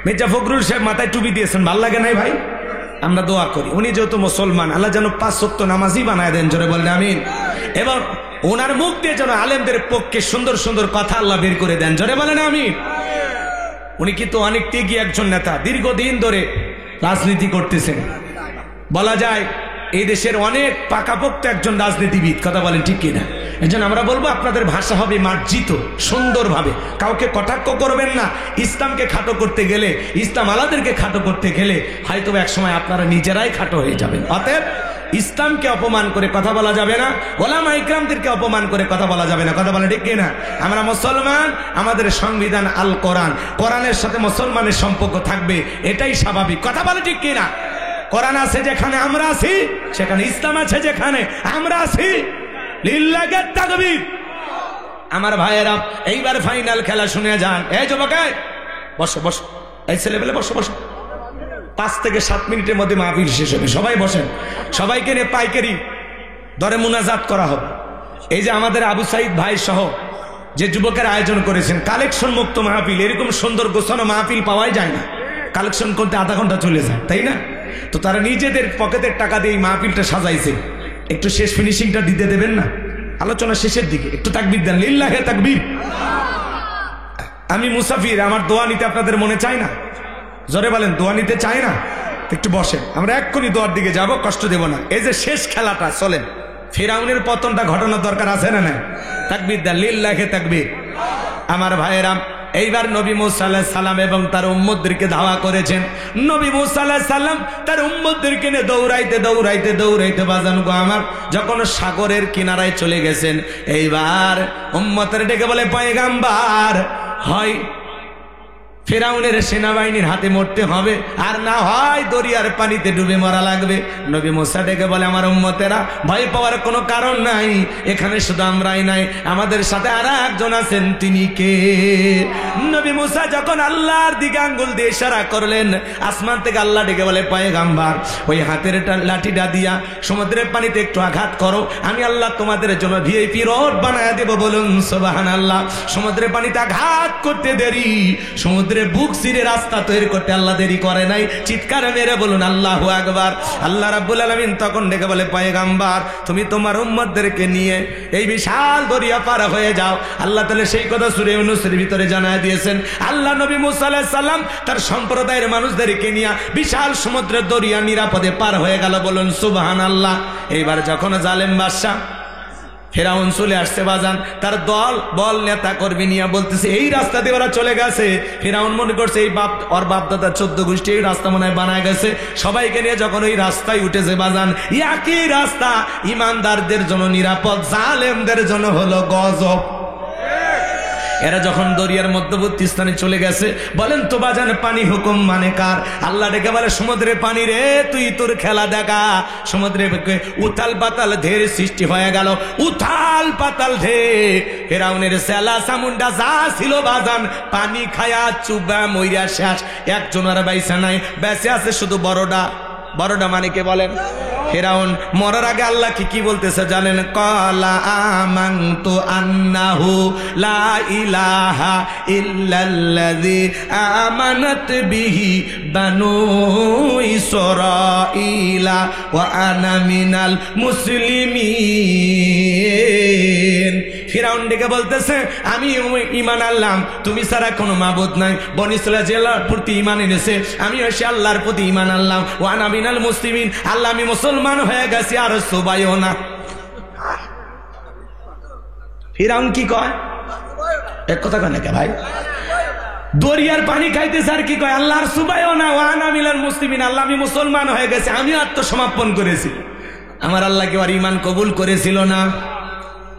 S1: মির্জা ফখরুল সাহেব মাথায় টুপি দিয়েছেন, ভাল লাগে নাই ভাই? আমরা দোয়া করি উনি যেহেতু মুসলমান, আল্লাহ যেন 5 ওয়াক্ত নামাজি বানায় দেন। জোরে বলেন আমিন। এবং ওনার মুখ দিয়ে যেন আলেমদের পক্ষে সুন্দর সুন্দর কথা আল্লাহ বের করে দেন। জোরে বলেন আমিন। উনি কিন্তু অনেক ত্যাগী একজন নেতা, দীর্ঘদিন ধরে রাজনীতি করতেছেন। বলা যায় এই দেশের অনেক পাকাপোক্ত একজন রাজনীতিবিদ। কথা বলেন ঠিক কিনা? এজন্য আমরা বলবো আপনাদের ভাষা হবে মার্জিত, সুন্দরভাবে। কাউকে কটাক্ষ করবেন না। ইসলামকে খাটো করতে গেলে, ইসলাম আলাদেরকে খাটো করতে গেলে হয়তো এক সময় আপনারা নিজেরাই খাটো হয়ে যাবেন। অতএব ইসলামকে অপমান করে কথা বলা যাবে না, ওলামা ইকরামদেরকে অপমান করে কথা বলা যাবে না। কথা বলে ঠিক কিনা? আমরা মুসলমান, আমাদের সংবিধান আল কোরআন, কোরআনের সাথে মুসলমানের সম্পর্ক থাকবে, এটাই স্বাভাবিক। কথা বলে ঠিক কিনা? কোরআন আছে যেখানে আমরা আছি, সেখানে ইসলাম আছে যেখানে আমরা আছি। লিল্লাহি তাকবীর। আমার ভাইয়েরা, এইবার ফাইনাল খেলা শুনে যান। এই যুবক, বসো বসো, এই ছেলেবেলে বসো বসো। 5 থেকে 7 মিনিটের মধ্যে মাহফিল শেষ হবে। সবাই বসেন। সবাইকে নিয়ে পাইকারি দরে মুনাজাত করা হবে। এই যে আমাদের আবু সাইদ ভাই সহ যে যুবকের আয়োজন করেছেন, কালেকশন মুক্ত মাহফিল। এরকম সুন্দর গোছানো মাহফিল পাওয়াই যায় না। কালেকশন করতে আধা ঘন্টা চলে যায়, তাই না? তো তারা নিজেদের পকেটের টাকা দিয়ে এই মাহফিলটা সাজাইছে। একটু শেষ ফিনিশিংটা দিতে দেবেন না? আলোচনা শেষের দিকে একটু তাকবীর দেন। লিল্লাহি তাকবীর। আমি মুসাফির, আমার দোয়া নিতে আপনাদের মনে চায় না? জোরে বলেন, দোয়া নিতে চায় না? একটু বসেন, আমরা এক্ষুনি দোয়ার দিকে যাব, কষ্ট দেব না। এই যে শেষ খেলাটা চলেন, ফিরাউনের পতনটা ঘটানোর দরকার আছে না? না, তাকবীর দেন। লিল্লাহি তাকবীর। আমার ভাইয়েরা, এইবার নবী মুসা আলাইহিস সালাম এবং তার উম্মতদেরকে ধাওয়া করেছেন। নবী মুসা আলাইহিস সালাম তার উম্মতদেরকে নিয়ে দৌড়াইতে দৌড়াইতে দৌড়াইতে বাজান গো আমার যখন সাগরের কিনারায় চলে গেছেন, এইবার উম্মতের ডেকে বলে, পয়গাম্বার, হয় ফিরাউনের সেনাবাহিনীর হাতে মরতে হবে, আর না হয় দরিয়ার পানিতে ডুবে মরা লাগবে। নবী মুসা ডেকে বলে, আমার উম্মতেরা, ভয় পাওয়ার কোনো কারণ নাই। এখানে শুধু আমরাই নাই, আমাদের সাথে আর একজন আছেন। তিনি কে? নবী মুসা যখন আল্লাহর দিকে আঙ্গুল দিয়ে ইশারা করলেন, আসমান থেকে আল্লাহ ডেকে বলে, পয়গাম্বার, ওই হাতের লাঠিটা দিয়া সমুদ্রের পানিতে একটু আঘাত করো, আমি আল্লাহ তোমাদের জন্য ভিআইপি রোড বানায় দেব। বলুন সুবহানাল্লাহ। সমুদ্রের পানিতে আঘাত করতে দেরি, সমুদ্রের সমুদ্রে বুক চিরে রাস্তা তৈরি করতে আল্লাহ দেরি করে নাই। চিৎকার মেরে বলুন আল্লাহু আকবার। আল্লাহ রাব্বুল আলামিন তখন ডেকে বলে, পয়গম্বর তুমি তোমার উম্মতদেরকে নিয়ে এই বিশাল দরিয়া পার হয়ে যাও। আল্লাহ তাআলা সেই কথা সূরা ইউনূসের ভিতরে জানায় দিয়েছেন। আল্লাহ নবী মুসা আলাইহিস সালাম তার সম্প্রদায়ের মানুষদেরকে নিয়ে বিশাল সমুদ্রের দরিয়া নিরাপদে পার হয়ে গেল। বলুন সুবহানাল্লাহ। এইবার যখন জালেম বাদশা ফেরাউন চলে আসছে বাজান, তার দল বল নেতা কর্মী নিয়ে বলতেছে এই রাস্তা দিয়ে ওরা চলে গেছে। ফেরাউন মনে করছে এই ওর বাপ দাদা 14 গোষ্ঠী এই রাস্তা মনে হয় বানায় গেছে। সবাইকে নিয়ে যখন ওই রাস্তায় উঠেছে বাজান, একই রাস্তা ইমানদারদের জন্য নিরাপদ, জালেমদের জন্য হলো গজব। এরা যখন দরিয়ার মধ্যবর্তী স্থানে চলে গেছে, বলেন তো বাজান পানি হুকুম মানে কার? আল্লাহ ডেকে বলে, সমুদ্রে পানি রে তুই তোর খেলা দেখা। সমুদ্রে উথাল পাতাল ঢের সৃষ্টি হয়ে গেল, উথাল পাতাল ঢের। ফেরাউনের সেলা সামুন্ডা যা ছিল বাজান পানি খায়া চুবা মইরা শেষ, একজন আর বাইসা নাই, বেঁচে আছে শুধু বড়ডা। বড়ডা মানে কে বলেন? ফেরাউন মরার আগে আল্লাহ কি বলতেছে জানেন? ক্বালা আমানতু আন্নাহু লা ইলাহা ইল্লাল্লাযী আমানাত বিহি বানু ইসরাঈলা ওয়া আনা মিনাল মুসলিমিন। ফিরাউন ডেকে বলতেছে আমি ঈমান আনলাম, তুমি ছাড়া কোনো মাবুদ নাই। বনী ইসরাঈল জেলার প্রতি ঈমান এনেছে, আমি এসে আল্লাহর প্রতি ঈমান আনলাম। ওয়া আনা মিনাল মুসলিমিন, আল্লাহ আমি মুসলমান হয়ে গেছি, আর সুবাইও না। ফিরাউন কি কয়? এক কথা কয় না কে ভাই? দরিয়ার পানি খাইতেছে আর কি কয়? আল্লাহর সুবাইও না, ওয়া আনা মিনাল মুসলিমিন, আল্লাহ আমি মুসলমান হয়ে গেছি, আমি আত্মসমর্পণ করেছি। আমার আল্লাহ কি আর ঈমান কবুল করেছিল না?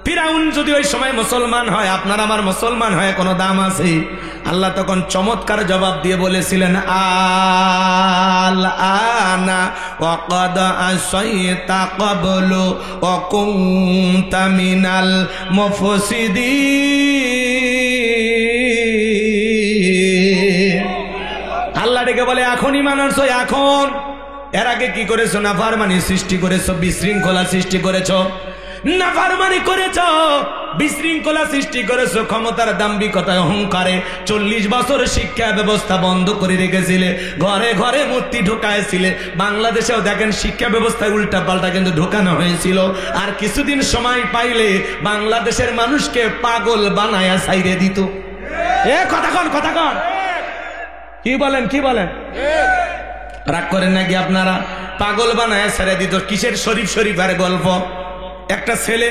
S1: ফিরাউন যদি ওই সময় মুসলমান হয়, আপনার আমার মুসলমান হয় কোনো দাম আছে? আল্লাহ তখন চমৎকার জবাব দিয়ে বলেছিলেন, আল আনা ওয়া ক্বাদ আসাইতা ক্বাবলু ওয়া কুনতা মিনাল মুফসিদিন। আল্লাহ ডেকে বলে এখন ঈমান আনছো, এখন। এর আগে কি করেছো? নাফরমানি সৃষ্টি করেছো, বিশৃঙ্খলা সৃষ্টি করেছো, নাফরমানি করেছো, বিশৃঙ্খলা সৃষ্টি করেছো, ক্ষমতার দাম্ভিকতা অহংকারে 40 বছর শিক্ষা ব্যবস্থা বন্ধ করে রেখেছিলে, ঘরে ঘরে মূর্তি ঢুকাইছিলে। বাংলাদেশেও দেখেন শিক্ষা ব্যবস্থায় উল্টা পাল্টা কিন্তু ঢুকানো হয়েছিল। আর কিছুদিন সময় পাইলে বাংলাদেশের মানুষকে পাগল বানায়া ছাইরে দিত। এ কথা কন, কথা কন, কি বলেন, কি বলেন? রাগ করেন নাকি আপনারা? পাগল বানায়া ছেড়ে দিত। কিসের শরীফ শরীফের গল্প? একটা ছেলে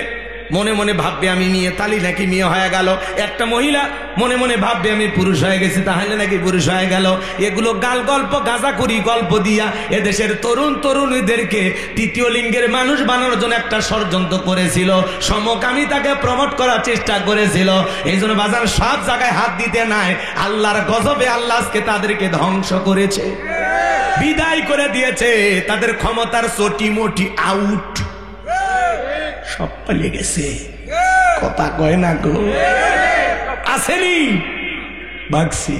S1: মনে মনে ভাববে আমি মেয়ে, তালি নাকি মেয়ে হয়ে গেল। একটা মহিলা মনে মনে ভাববে আমি পুরুষ হয়ে গেছি, তাহলে নাকি পুরুষ হয়ে গেল। এগুলো গাল গল্প, গাঁজাখুরি গল্প দিয়া এদেশের তরুণ তরুণীদেরকে তৃতীয় লিঙ্গের মানুষ বানানোর জন্য একটা ষড়যন্ত্র করেছিল। সমকামিতাকে প্রমোট করার চেষ্টা করেছিল। এই জন্য বাজার সব জায়গায় হাত দিতে নাই। আল্লাহর গজবে আল্লাহ আজকে তাদেরকে ধ্বংস করেছে, বিদায় করে দিয়েছে। তাদের ক্ষমতার চটি মোটি আউট, সব পালিয়ে গেছে। কথা কয় না গো, আসেনি ভাগছি।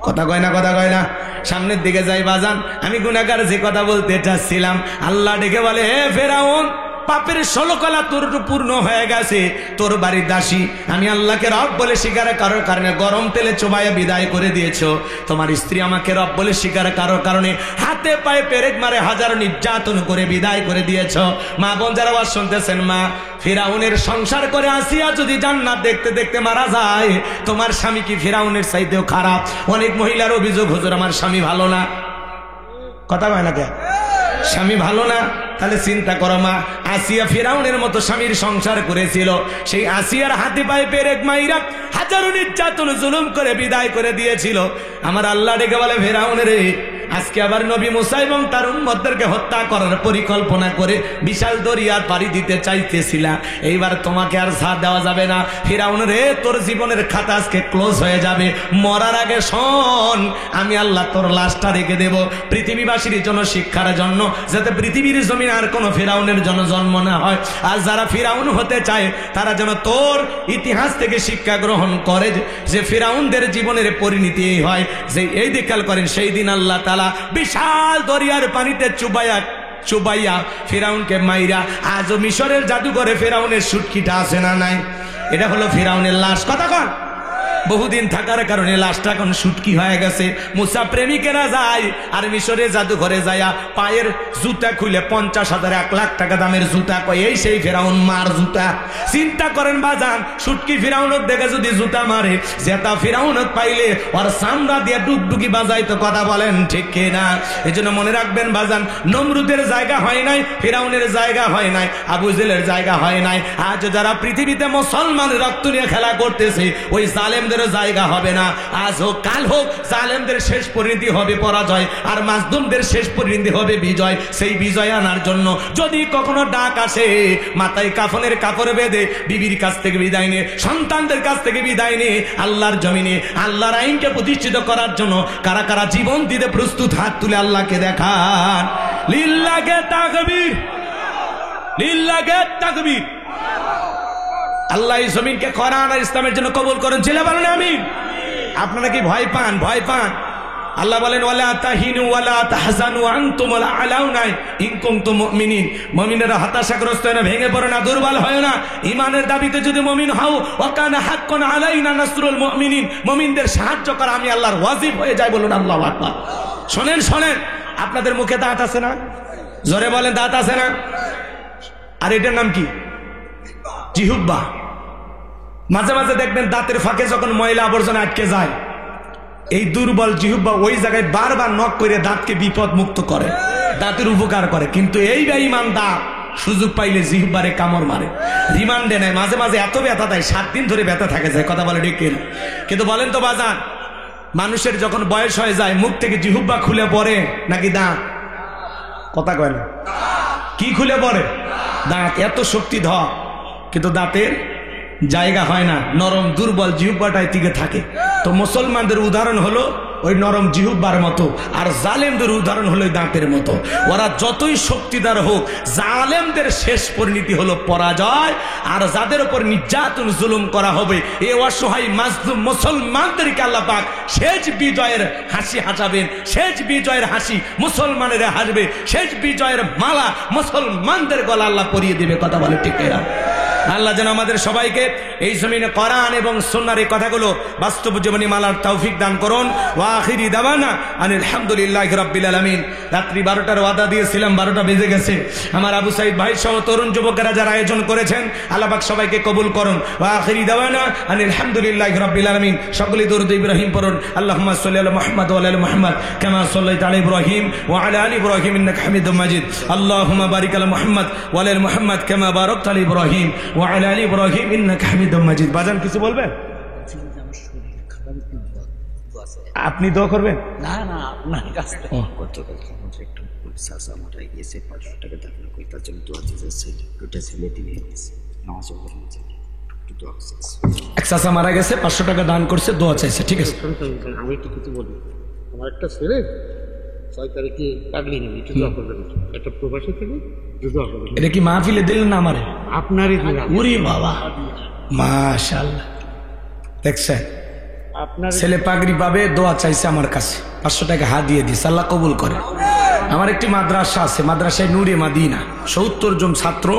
S1: কথা কয় না, কথা কয় না। সামনের দিকে যাই বাজান, আমি গুনাহগার যে কথা বলতে চাচ্ছিলাম। আল্লাহ ডেকে বলে, হে ফেরাউন, পাপের 16 কলা তোর পূর্ণ হয়ে গেছে, তোর বাড়ির দাসী আমি আল্লাহকে রব বলে স্বীকার করার কারণে গরম তেলে চোবাইয়া বিদায় করে দিয়েছো। তোমার স্ত্রী আমাকে রব বলে স্বীকার করার কারণে হাতে পায়ে পেরেক মারে হাজার নির্যাতন করে বিদায় করে দিয়েছো। মা বোন যারা আওয়াজ শুনতেছেন, মা, ফিরাউনের সংসার করে আসিয়া যদি জান্নাত দেখতে দেখতে মারা যায়, তোমার স্বামী কি ফিরাউনের চাইতেও খারাপ? অনেক মহিলার অভিযোগ, হুজুর আমার স্বামী ভালো না। কথা কয় না কে? স্বামী ভালো না? তাহলে চিন্তা করো মা, আসিয়া ফিরাউনের মতো স্বামীর সংসার করেছিল, সেই আসিয়ার হাতে পায়ে পেরেক মাইরা হাজারো নির্যাতন জুলুম করে বিদায় করে দিয়েছিল। আমার আল্লাহ ডেকে বলে, ফিরাউনের রে, আজকে আবার নবী মুসা এবং তার উম্মতদেরকে হত্যা করার পরিকল্পনা করে বিশাল দরিয়ার পাড়ি দিতে চাইতেছিলা। এইবার তোমাকে আর ছাড় দেওয়া যাবে না। ফিরাউন রে, তোর জীবনের খাতা আজকে ক্লোজ হয়ে যাবে। মরার আগে শোন, আমি আল্লাহ তোর লাশটা রেখে দেব পৃথিবীবাসীর জন্য, শিক্ষার জন্য, যাতে পৃথিবীর জমিন আর কোনো ফিরাউনের জন্য জন্ম না হয়। আর যারা ফিরাউন হতে চায় তারা যেন তোর ইতিহাস থেকে শিক্ষা গ্রহণ করে, যে ফিরাউনদের জীবনের পরিণতি এই হয় যে এই দেখাল করেন। সেই দিন আল্লাহ তাআলা বিশাল দরিয়ার পানিতে চুবাইয়া ফিরাউনকে মাইরা, আজও মিশরের জাদুঘরে ফিরাউনের সুটকিটা আছে না নাই? এটা হলো ফিরাউনের লাশ। কথা কন, বহুদিন থাকার কারণে লাশটা এখন শুটকি হয়ে গেছে। মুসা প্রেমিকেরা যায় আর মিশরে জাদুঘরে যায় পায়ের জুতা খুলে 50,000 1 লাখ টাকা দামের জুতা কয় এই সেই ফেরাউন মার জুতা। চিন্তা করেন বাজান, শুটকি ফিরাউনত দেখে যদি জুতা মারে, জেতা ফিরাউনত পাইলে ওর সামরা দিয়ে ডুগডুগি বাজাই তো কথা বলেন ঠিক কিনা? এই জন্য মনে রাখবেন বাজান, নমরুদের জায়গা হয় নাই, ফিরাউনের জায়গা হয় নাই, আবু জেলের জায়গা হয় নাই। আজ যারা পৃথিবীতে মুসলমানের রক্ত নিয়ে খেলা করতেছে ওই জালেমদের জায়গা হবে না। আজ হোক কাল হোক জালেমদের শেষ পরিণতি হবে পরাজয়, আর মাজলুমদের শেষ পরিণতি হবে বিজয়। সেই বিজয় আনার জন্য যদি কখনো ডাক আসে, মাথায় কাফনের কাপড় বেঁধে বিবির কাছ থেকে বিদায় নিয়ে, সন্তানদের কাছ থেকে বিদায় নিয়ে আল্লাহর জমিনে আল্লাহর আইনকে প্রতিষ্ঠিত করার জন্য কারা কারা জীবন দিতে প্রস্তুত, হাত তুলে আল্লাহকে দেখান। লিল্লাহে তাকবীর, লিল্লাহে তাকবীর। আল্লাহ এই জমিনকে কোরআন আর ইসলামের জন্য কবুল করেন, ছেলে বলেন আমিন। আপনারা কি ভয় পান? ভয় পান? আল্লাহ বলেন ওয়ালা তাহিনু ওয়ালা তাহজানু আনতুমুল আলাউনা ইন কুনতুম মুমিনিন। মুমিনেরা হতাশাগ্রস্ত হয় না, ভেঙে পড়ে না, দুর্বল হয় না। ঈমানের দাবিতে যদি মুমিন হও, ওয়া কানা হাক্কান আলাইনা নাসরুল মুমিনিন, মুমিনদের সাহায্য করা আমি আল্লাহর ওয়াজিব হয়ে যায়। বলুন আল্লাহু আকবার। শুনেন শুনেন, আপনাদের মুখে দাঁত আছে না? জোরে বলেন দাঁত আছে না? আর এটার নাম কি? জিহ্বা। মাঝে মাঝে দেখবেন দাঁতের ফাঁকে যখন ময়লা আবর্জনা আটকে যায়, এই দুর্বল জিহ্বা ওই জায়গায় বারবার নক করে দাঁতকে বিপদ মুক্ত করে, দাঁতের উপকার করে। কিন্তু এই বেঈমান দাঁত সুযোগ পাইলে জিহ্বারে কামড় মারে, রিমান্ডে নেয়, মাঝে মাঝে এত ব্যথা দেয়, 7 দিন ধরে ব্যথা থাকে যায়। কথা বলে ঠিক কিনা? কিন্তু বলেন তো বাজান, মানুষের যখন বয়স হয়ে যায় মুখ থেকে জিহ্বা খুলে পড়ে নাকি দাঁত? কথা কয় না, কি খুলে পড়ে? দাঁত। এত শক্তি ধর, কিন্তু দাঁতের জায়গা হয় না, নরম দুর্বল জিহ্বাটাই টিকে থাকে। তো মুসলমানদের উদাহরণ হলো ওই নরম জিহ্বার মতো, আর জালেমদের উদাহরণ হলো দাঁতের মতো। ওরা যতই শক্তিদার হোক, জালেমদের শেষ পরিণতি হলো পরাজয়। আর যাদের উপর নির্যাতন জুলুম করা হবে, এই অসহায় মাজলুম মুসলমানদেরকে আল্লাহ পাক শেষ বিজয়ের হাসি হাসাবেন। শেষ বিজয়ের হাসি মুসলমানেরা হাসবে, শেষ বিজয়ের মালা মুসলমানদের গলা আল্লাহ পরিয়ে দেবে। কথা বলে ঠিক কিনা? আল্লাহ যেন আমাদের সবাইকে এই জমিনে কোরআন এবং সুন্নাহর এই কথাগুলো বাস্তব জীবনে মালার তৌফিক দান করুন। ওয়া আখিরি দাওয়ানা আনিল হামদুলিল্লাহি রাব্বিল আলামিন। রাত্রি 12টার ওয়াদা দিয়েছিলাম, 12টা বেজে গেছে। আমার আবু সাইদ ভাই সহ তরুণ যুবকেরা যারা আয়োজন করেছেন, আল্লাহ পাক সবাইকে কবুল করুন। ওয়া আখিরি দাওয়ানা আনিল হামদুলিল্লাহি রাব্বিল আলামিন। সকলে দরুদ ইব্রাহিম পড়ুন। আল্লাহুম্মা সাল্লি আলা মুহাম্মাদ ওয়া আলা আলি মুহাম্মাদ কামা সাল্লাইতা আলা ইব্রাহিম ওয়া আলা আলি ইব্রাহিম ইন্নাকা হামিদুম মাজিদ। আল্লাহুম্মা বারিক আলা মুহাম্মাদ ওয়া আলা আলি মুহাম্মাদ কামা বারাকতা আলা ইব্রাহিম ওয়া আলা আলি ইব্রাহিম ইন্নাকা হামিদুম মাজিদ। বাজান কিছু বলবেন? আপনি দোয়া করবেন?
S2: না না, আপনার কাছে গতকাল একটু সাসা মারা গিয়েছে, 500 টাকা দান করে তার জন্য দোয়া চাইছে। দুটো ছেলে দিয়ে গেছে, নামাজ পড়ার জন্য একটু দোয়া চাইছে।
S1: এক চাচা মারা গেছে, 500 টাকা দান করছে, দোয়া চাইছে। ঠিক আছে,
S2: আমি একটু কিছু বলি। আমার একটা ছেলে 6 তারিখে পাগলি নেবে, একটু দোয়া করবেন। একটা প্রবাসী থেকে দোয়া করবেন।
S1: এটা কি মাহফিলে দিলেন না আমারে?
S2: আপনারই দিলাম।
S1: ওরে বাবা, মাশাআল্লাহ। দেখছেন, আপনার ছেলে পাগড়ি পাবে, দোয়া চাইছে আমার কাছে, 500 টাকা হাত দিয়ে দিস, আল্লাহ কবুল করে। আমার একটি মাদ্রাসা আছে, মাদ্রাসায় নূরে মাদিনা, 70 জন ছাত্র,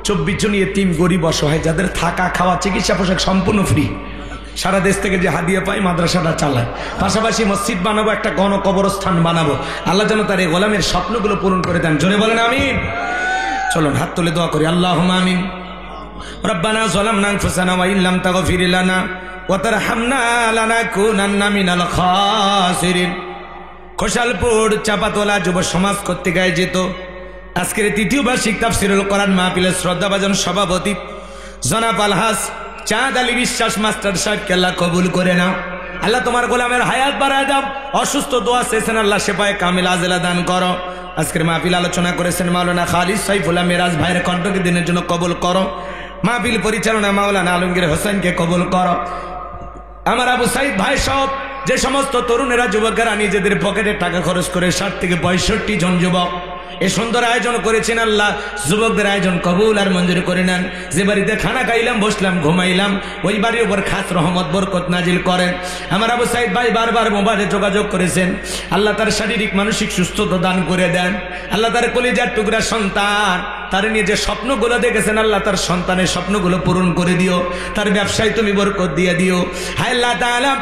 S1: 24 জন ইয়েতিম গরিব অসহায়, যাদের থাকা খাওয়া চিকিৎসা পোশাক সম্পূর্ণ ফ্রি। সারা দেশ থেকে যে হাদিয়া পাই মাদ্রাসাটা চালায়। পাশাপাশি মসজিদ বানাবো, একটা গণ কবরস্থান বানাবো। আল্লাহ যেন তার এই গোলামের স্বপ্নগুলো পূরণ করে দেন। জোরে বলেন আমিন। চলুন হাত তুলে দোয়া করি। আল্লাহুম্মা আমিন। রব্বানা যালামনা আনফুসানা ওয়া ইল্লাম তাগফির লানা ওয়া তারহামনা লানাকুনান্না মিনাল খাসিরিন। খোসালপুর চাপাতলা যুব সমাজ কর্তৃক আয়োজিত আজকের 3য় বার্ষিক তাফসীরুল কোরআন মাহফিলের শ্রদ্ধাভাজন সভাপতি জনাব আলহাজ চাঁদ আলী বিশ্বাস মাস্টার সাহেবকে আল্লাহ কবুল করে নাও। আল্লাহ তোমার গোলামের হায়াত বাড়ায় দাও। অসুস্থ দোয়া চেয়েছেন, আল্লাহ শেফায়ে কামিল আজেলা দান করো। আজকের মাহফিল আলোচনা করেছেন মাওলানা খালিদ সাইফুল্লাহ মিরাজ ভাইয়ের কণ্ঠকে দিনের জন্য কবুল করো। মাহফিল পরিচালনা মাওলানা আলমগীর হোসেনকে কবুল করো। আমার আবু সাইদ ভাই সব যে সমস্ত তরুণেরা যুবকেরা নিজেদের পকেটে টাকা খরচ করে 60 থেকে 65 জন যুবক এই সুন্দর আয়োজন করেছেন আল্লাহ, যুবকদের আয়োজন কবুল আর মঞ্জুর করে নেন। যে বাড়িতে খানা খাইলাম, বসলাম, ঘুমাইলাম, ওই বাড়ির উপর খাস রহমত বরকত নাজিল করেন। আমার আবু সাইদ ভাই বারবার মোবাইলে যোগাযোগ করেছেন, আল্লাহ তার শারীরিক মানসিক সুস্থতা দান করে দেন। আল্লাহ তার কলিজার টুকরা সন্তান, তার নিয়ে যে স্বপ্নগুলো দেখেছেন আল্লাহ তার সন্তানের স্বপ্নগুলো পূরণ করে দিও, তার ব্যবসায় তুমি বরকত দিয়ে দিও। হায় আল্লাহ তাআলা,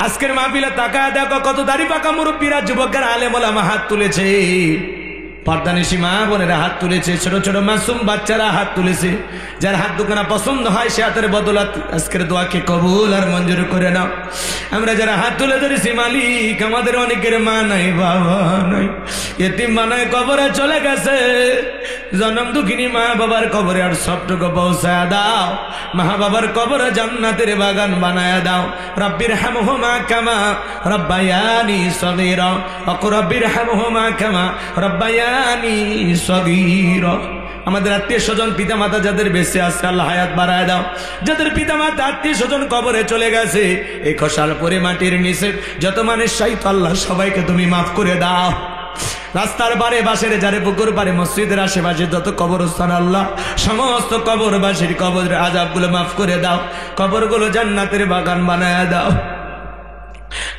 S1: আজকের মাহফিলে তাকায় দেখো কত দাড়ি পাকা মুরব্বীরা, যুবকের আলেম ওলামা হাত তুলেছে, পর্দানিশী মা বোনেরা হাত তুলেছে, ছোট ছোট মাসুম বাচ্চারা হাত তুলেছে। যার হাত দুখানা পছন্দ হয় সে হাতের বদলাত আজকের দোয়াকে কবুল আর মঞ্জুর করে নাও। আমরা যারা হাত তুলে ধরেছি মালিক, আমাদের অনেকের মা নাই, বাবা নাই, এতিম মা নাই, কবরে চলে গেছে। জনম দুঃখিনী মা বাবার কবরে আর সবটুকু পৌঁছায় দাও। মা বাবার কবরে জান্নাতের বাগান বানায় দাও। রব্বির হামহুমা কামা রব্বায়ানি সগীরা, রব্বির হামহুমা কামা রব্বায়ানি সগীরা। আমাদের আত্মীয় স্বজন পিতা মাতা যাদের বেঁচে আছে আল্লাহ হায়াত বাড়ায় দাও। যাদের পিতা মাতা আত্মীয় স্বজন কবরে চলে গেছে, এই খসাল পরে মাটির নিচে যত মানুষ সাইত আল্লাহ সবাইকে তুমি মাফ করে দাও। রাস্তার বারে বাসের যারে পুকুর পারে মসজিদের আশেপাশে যত কবরস্থান আল্লাহ সমস্ত কবরবাসীর কবরের আযাবগুলো মাফ করে দাও। কবরগুলো জান্নাতের বাগান বানায় দাও।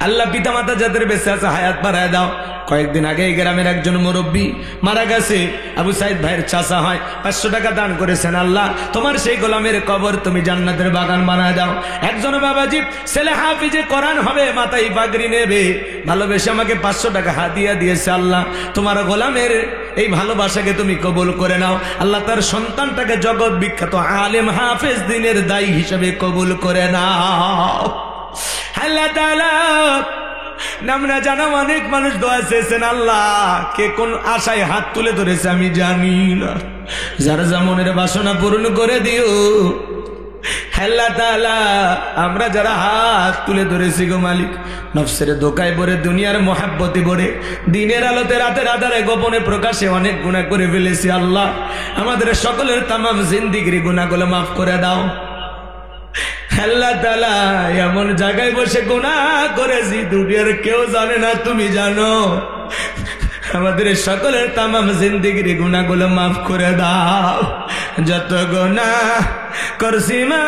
S1: আল্লাহ পিতা মাতা যাদের বেঁচে আছে হায়াত বাড়ায় দাও। কয়েকদিন আগে এই গ্রামের একজন মুরব্বী মারা গেছে, আবু সাইদ ভাইয়ের চাচা হয়, 500 টাকা দান করেছেন। আল্লাহ তোমার সেই গোলামের কবর তুমি জান্নাতের বাগান বানায় দাও। একজন বাবাজি ছেলে হাফিজে কোরআন হবে, মাথায় পাগড়ি নেবে, ভালোবেসে আমাকে 500 টাকা হাদিয়া দিয়েছে। আল্লাহ তোমার গোলামের এই ভালোবাসাকে তুমি কবুল করে নাও। আল্লাহ তার সন্তানটাকে জগৎ বিখ্যাত আলেম হাফেজ দ্বীনের দায়ী হিসেবে কবুল করে নাও। আল্লাহ তাআলা নাম না জানা অনেক মানুষ দোয়া চেয়েছেন, আল্লাহ কে কোন আশায় হাত তুলে ধরেছে আমি জানি না, যারা যা মনের বাসনা পূরণ করে দিও। আল্লাহ তাআলা আমরা যারা হাত তুলে ধরেছি গো মালিক, নফসের ধোকায় পড়ে, দুনিয়ার মহাব্বতে পড়ে, দিনের আলোতে রাতের আধারে গোপনে প্রকাশে অনেক গুনাহ করে ফেলেছি। আল্লাহ আমাদের সকলের তামাম জিন্দেগির গুনাহগুলো মাফ করে দাও। আল্লাহ তাআলা এমন জায়গায় বসে গুনাহ করেছি দুনিয়ার কেউ জানে না, তুমি জানো। আমাদের সকলের তামাম জিন্দেগির গুনাহগুলো মাফ করে দাও। যত গুনাহ করছি মা